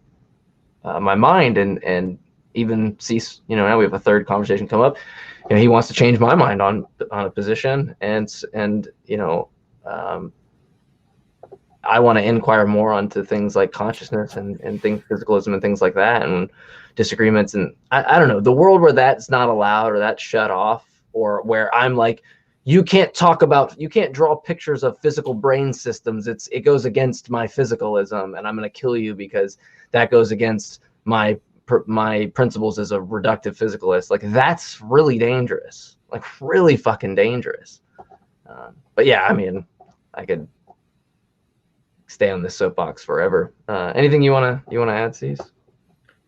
my mind and even cease, you know, now we have a third conversation come up. You know, he wants to change my mind on a position, and you know, I want to inquire more onto things like consciousness and things, physicalism and things like that, and disagreements. And I don't know, the world where that's not allowed or that's shut off, or where I'm like, you can't draw pictures of physical brain systems. It goes against my physicalism, and I'm going to kill you because that goes against my principles as a reductive physicalist. Like, that's really dangerous, like really fucking dangerous. But yeah, I mean, I could stay on this soapbox forever. Anything you wanna add, Cease?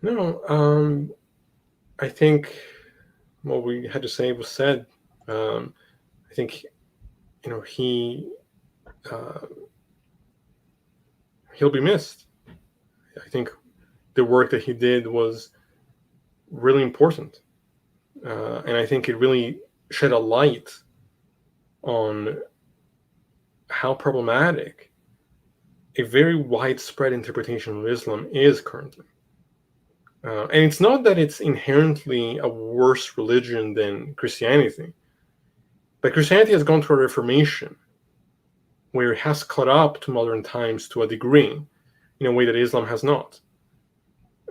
No, I think what we had to say was said. I think, you know, he'll be missed. I think the work that he did was really important, and I think it really shed a light on how problematic a very widespread interpretation of Islam is currently. And it's not that it's inherently a worse religion than Christianity, but Christianity has gone through a reformation where it has caught up to modern times to a degree, in a way that Islam has not.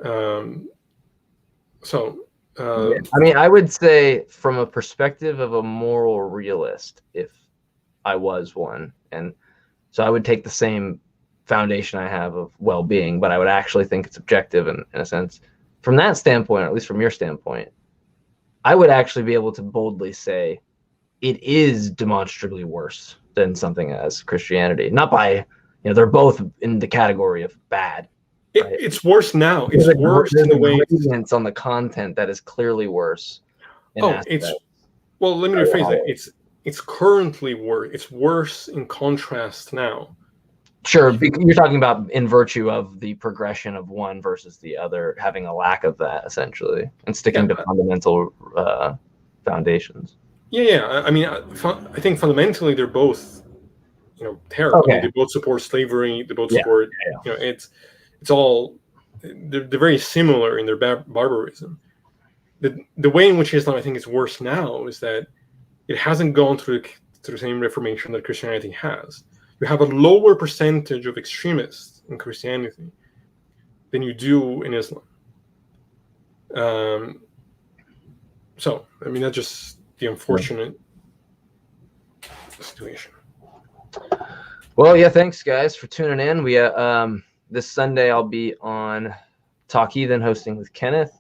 I mean, I would say, from a perspective of a moral realist, if I was one, and so I would take the same foundation I have of well-being, but I would actually think it's objective in a sense. From that standpoint, or at least from your standpoint, I would actually be able to boldly say it is demonstrably worse than something as Christianity. Not by, you know, they're both in the category of bad. Right? It's worse now. It's worse in the way it's on the content that is clearly worse. Well, let me rephrase that. It's currently worse. It's worse in contrast now. Sure, you're talking about in virtue of the progression of one versus the other, having a lack of that, essentially, and sticking to fundamental foundations. Yeah. I mean, I think fundamentally they're both terror. I Okay. mean, they both support slavery. They both Yeah, support. yeah. It's all they're very similar in their barbarism. The way in which Islam, I think, is worse now is that it hasn't gone through the same reformation that Christianity has. You have a lower percentage of extremists in Christianity than you do in Islam. So, I mean, that's just the unfortunate situation. Well, yeah, thanks guys for tuning in. We this Sunday I'll be on Talk Heathen hosting with Kenneth,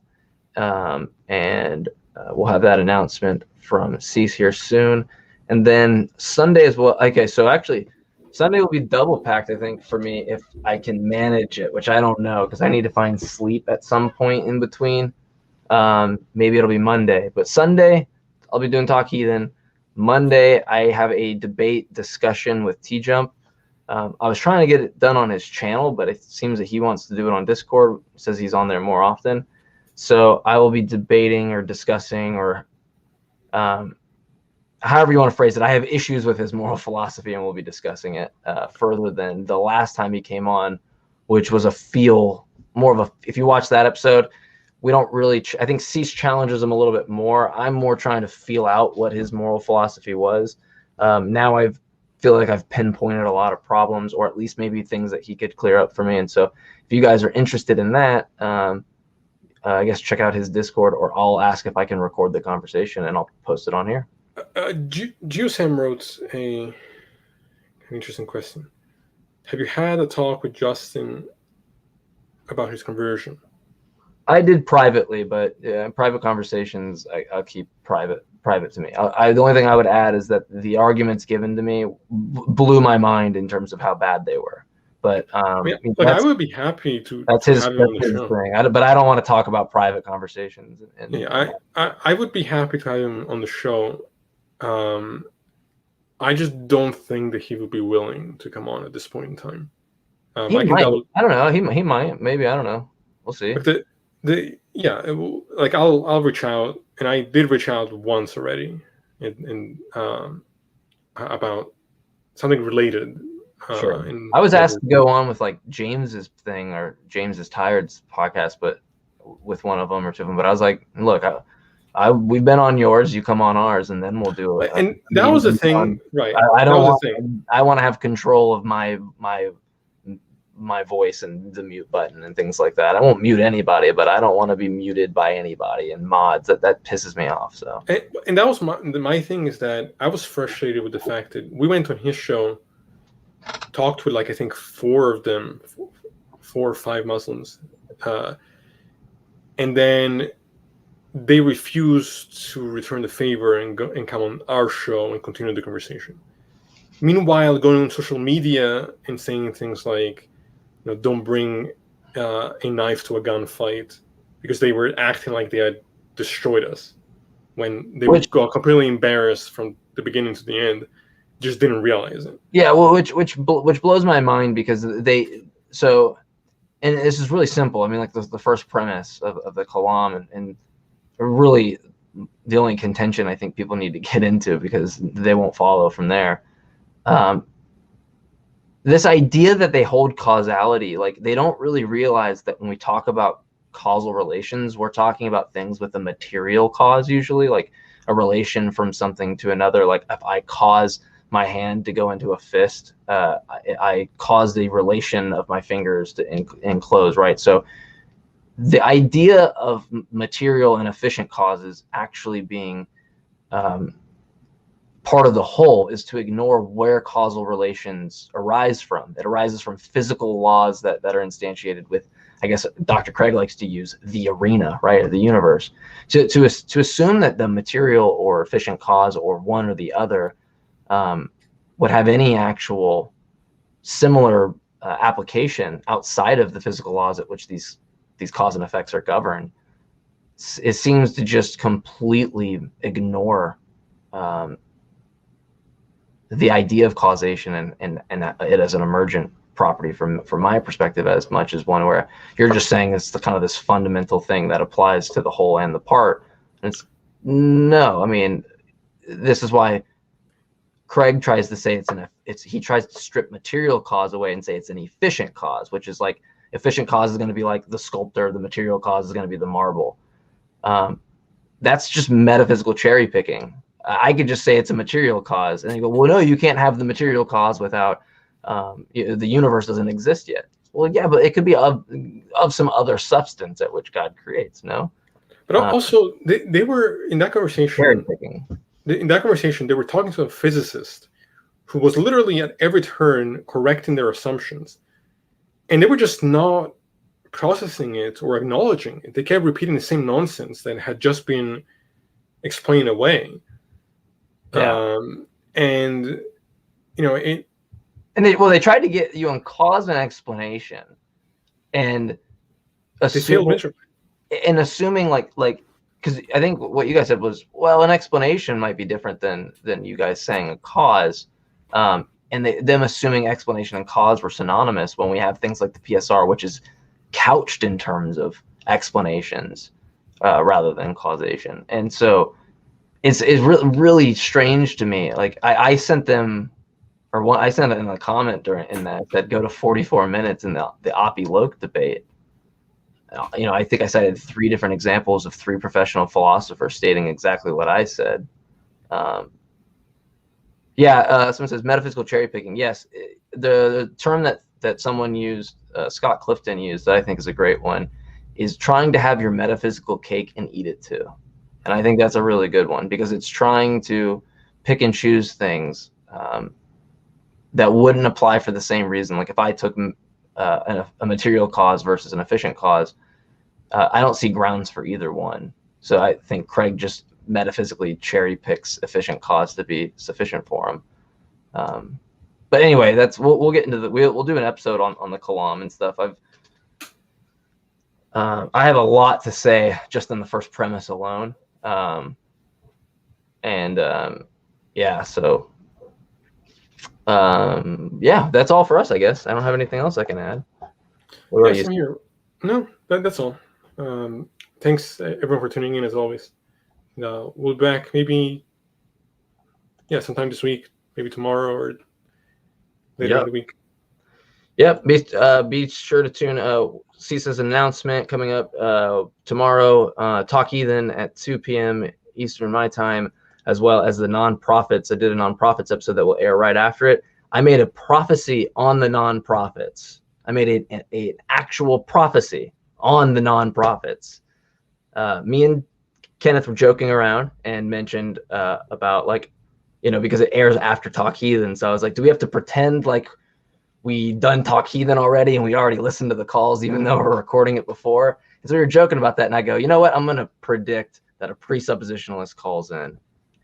and we'll have that announcement from Cease here soon. And then Sunday as well. Okay, so actually Sunday will be double packed, I think, for me if I can manage it, which I don't know because I need to find sleep at some point in between. Maybe it'll be Monday, but Sunday I'll be doing Talk Heathen. Monday I have a debate discussion with T-Jump. I was trying to get it done on his channel, but it seems that he wants to do it on Discord. Says he's on there more often. So I will be debating or discussing or however you want to phrase it. I have issues with his moral philosophy, and we'll be discussing it further than the last time he came on, which was if you watch that episode, we don't really, I think Cease challenges him a little bit more. I'm more trying to feel out what his moral philosophy was. Now I feel like I've pinpointed a lot of problems, or at least maybe things that he could clear up for me. And so if you guys are interested in that, I guess check out his Discord, or I'll ask if I can record the conversation and I'll post it on here. GeoSam wrote an interesting question. Have you had a talk with Justin about his conversion? I did privately, but private conversations I'll keep private to me. The only thing I would add is that the arguments given to me blew my mind in terms of how bad they were. But I would be happy to have him on the show. Thing. But I don't want to talk about private conversations. I would be happy to have him on the show. I just don't think that he would be willing to come on at this point in time. I don't know. He might. Maybe. I don't know. We'll see. I'll reach out, and I did reach out once already, about something related. Sure. I was asked to go on with like James's thing or James's Tired's podcast, but with one of them or two of them. But I was like, look, we've been on yours, you come on ours, and then we'll do it. And that was the thing, right? I want to have control of my voice and the mute button and things like that. I won't mute anybody, but I don't want to be muted by anybody and mods. That pisses me off. So and that was my thing, is that I was frustrated with the fact that we went on his show, talked with I think 4 or 5 Muslims, and then they refused to return the favor and come on our show and continue the conversation. Meanwhile, going on social media and saying things like, don't bring a knife to a gunfight, because they were acting like they had destroyed us when they got completely embarrassed from the beginning to the end, just didn't realize it. Yeah, well, which blows my mind, because and this is really simple. I mean, like the first premise of the Kalam and really the only contention I think people need to get into, because they won't follow from there. This idea that they hold causality, like they don't really realize that when we talk about causal relations, we're talking about things with a material cause, usually like a relation from something to another. Like if I cause my hand to go into a fist, I cause the relation of my fingers to enclose, right? So the idea of material and efficient causes actually being part of the whole is to ignore where causal relations arise from. It arises from physical laws that are instantiated with, I guess Dr. Craig likes to use, the arena, right, or the universe. To assume that the material or efficient cause, or one or the other, would have any actual similar application outside of the physical laws at which these cause and effects are governed, it seems to just completely ignore the idea of causation and it as an emergent property from my perspective, as much as one where you're just saying it's the kind of this fundamental thing that applies to the whole and the part. And it's no, I mean, this is why Craig tries to say he tries to strip material cause away and say it's an efficient cause, which is like efficient cause is going to be like the sculptor, the material cause is going to be the marble. That's just metaphysical cherry picking. I could just say it's a material cause, and they go, well, no, you can't have the material cause without the universe doesn't exist yet. Well, yeah, but it could be of some other substance at which God creates. No, but also they were in that conversation. Cherry picking. In that conversation, they were talking to a physicist who was literally at every turn correcting their assumptions, and they were just not processing it or acknowledging it. They kept repeating the same nonsense that had just been explained away. Yeah. And you know it. And they tried to get you on cause and explanation, and assuming like because I think what you guys said was, well, an explanation might be different than you guys saying a cause, and them assuming explanation and cause were synonymous when we have things like the PSR, which is couched in terms of explanations rather than causation. And so it's really strange to me. Like I sent them, or I sent it in a comment during that go to 44 minutes in the Oppie-Loke debate. You know, I think I cited 3 different examples of 3 professional philosophers stating exactly what I said. Someone says metaphysical cherry picking. Yes, the term that someone used, Scott Clifton used, that I think is a great one, is trying to have your metaphysical cake and eat it too. And I think that's a really good one, because it's trying to pick and choose things that wouldn't apply for the same reason. Like if I took a material cause versus an efficient cause, I don't see grounds for either one. So I think Craig just metaphysically cherry picks efficient cause to be sufficient for him. But anyway, we'll get into we'll do an episode on the Kalam and stuff. I have a lot to say just on the first premise alone. That's all for us, I guess. I don't have anything else I can add. No, that's all. Thanks everyone for tuning in as always. We'll be back maybe sometime this week, maybe tomorrow or later in the week. Yep. Be sure to tune CISA's announcement coming up tomorrow. Talk Heathen at 2 p.m. Eastern my time, as well as the nonprofits. I did a nonprofits episode that will air right after it. I made a prophecy on the nonprofits. I made an actual prophecy on the nonprofits. Me and Kenneth were joking around and mentioned about because it airs after Talk Heathen. So I was like, do we have to pretend like we done Talk Heathen already and we already listened to the calls even though we're recording it before? And so we were joking about that, and I go, you know what? I'm going to predict that a presuppositionalist calls in,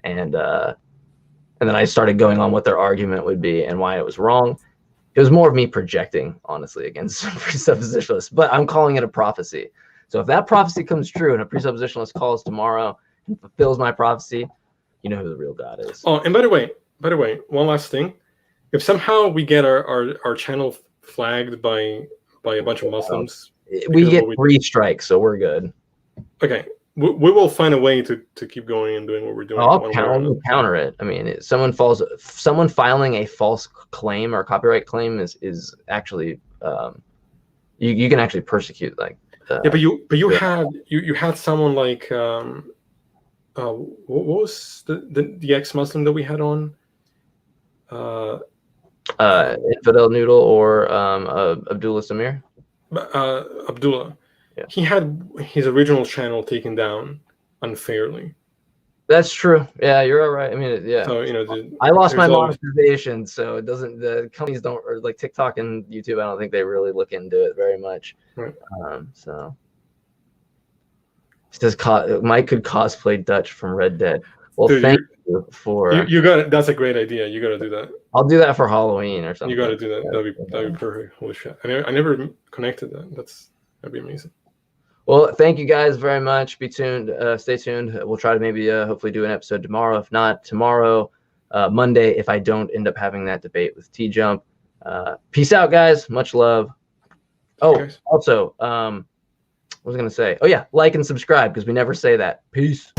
and then I started going on what their argument would be and why it was wrong. It was more of me projecting, honestly, against presuppositionalists, but I'm calling it a prophecy. So if that prophecy comes true and a presuppositionalist calls tomorrow and fulfills my prophecy, you know who the real God is. Oh, and by the way, one last thing. If somehow we get our channel flagged by a bunch of Muslims, we get 3 strikes, so we're good. Okay. We will find a way to keep going and doing what we're doing. I'll counter it. I mean, someone filing a false claim or copyright claim is actually you can actually persecute but you had someone like what was the ex-Muslim that we had on? Infidel Noodle or Abdullah Samir? Abdullah. Yeah. He had his original channel taken down unfairly. That's true. Yeah, you're all right. I mean, yeah. So I lost my monetization, so it doesn't. The companies don't, or like TikTok and YouTube. I don't think they really look into it very much. Right. So it says Mike could cosplay Dutch from Red Dead. Well, dude, thank you for. You got it. That's a great idea. You got to do that. I'll do that for Halloween or something. You got to do that. That'd be perfect. Holy shit! I never connected that. That'd be amazing. Well, thank you guys very much. Be tuned. Stay tuned. We'll try to maybe hopefully do an episode tomorrow. If not, tomorrow, Monday, if I don't end up having that debate with T-Jump. Peace out, guys. Much love. Oh, also, what was I going to say? Oh, yeah. Like and subscribe because we never say that. Peace.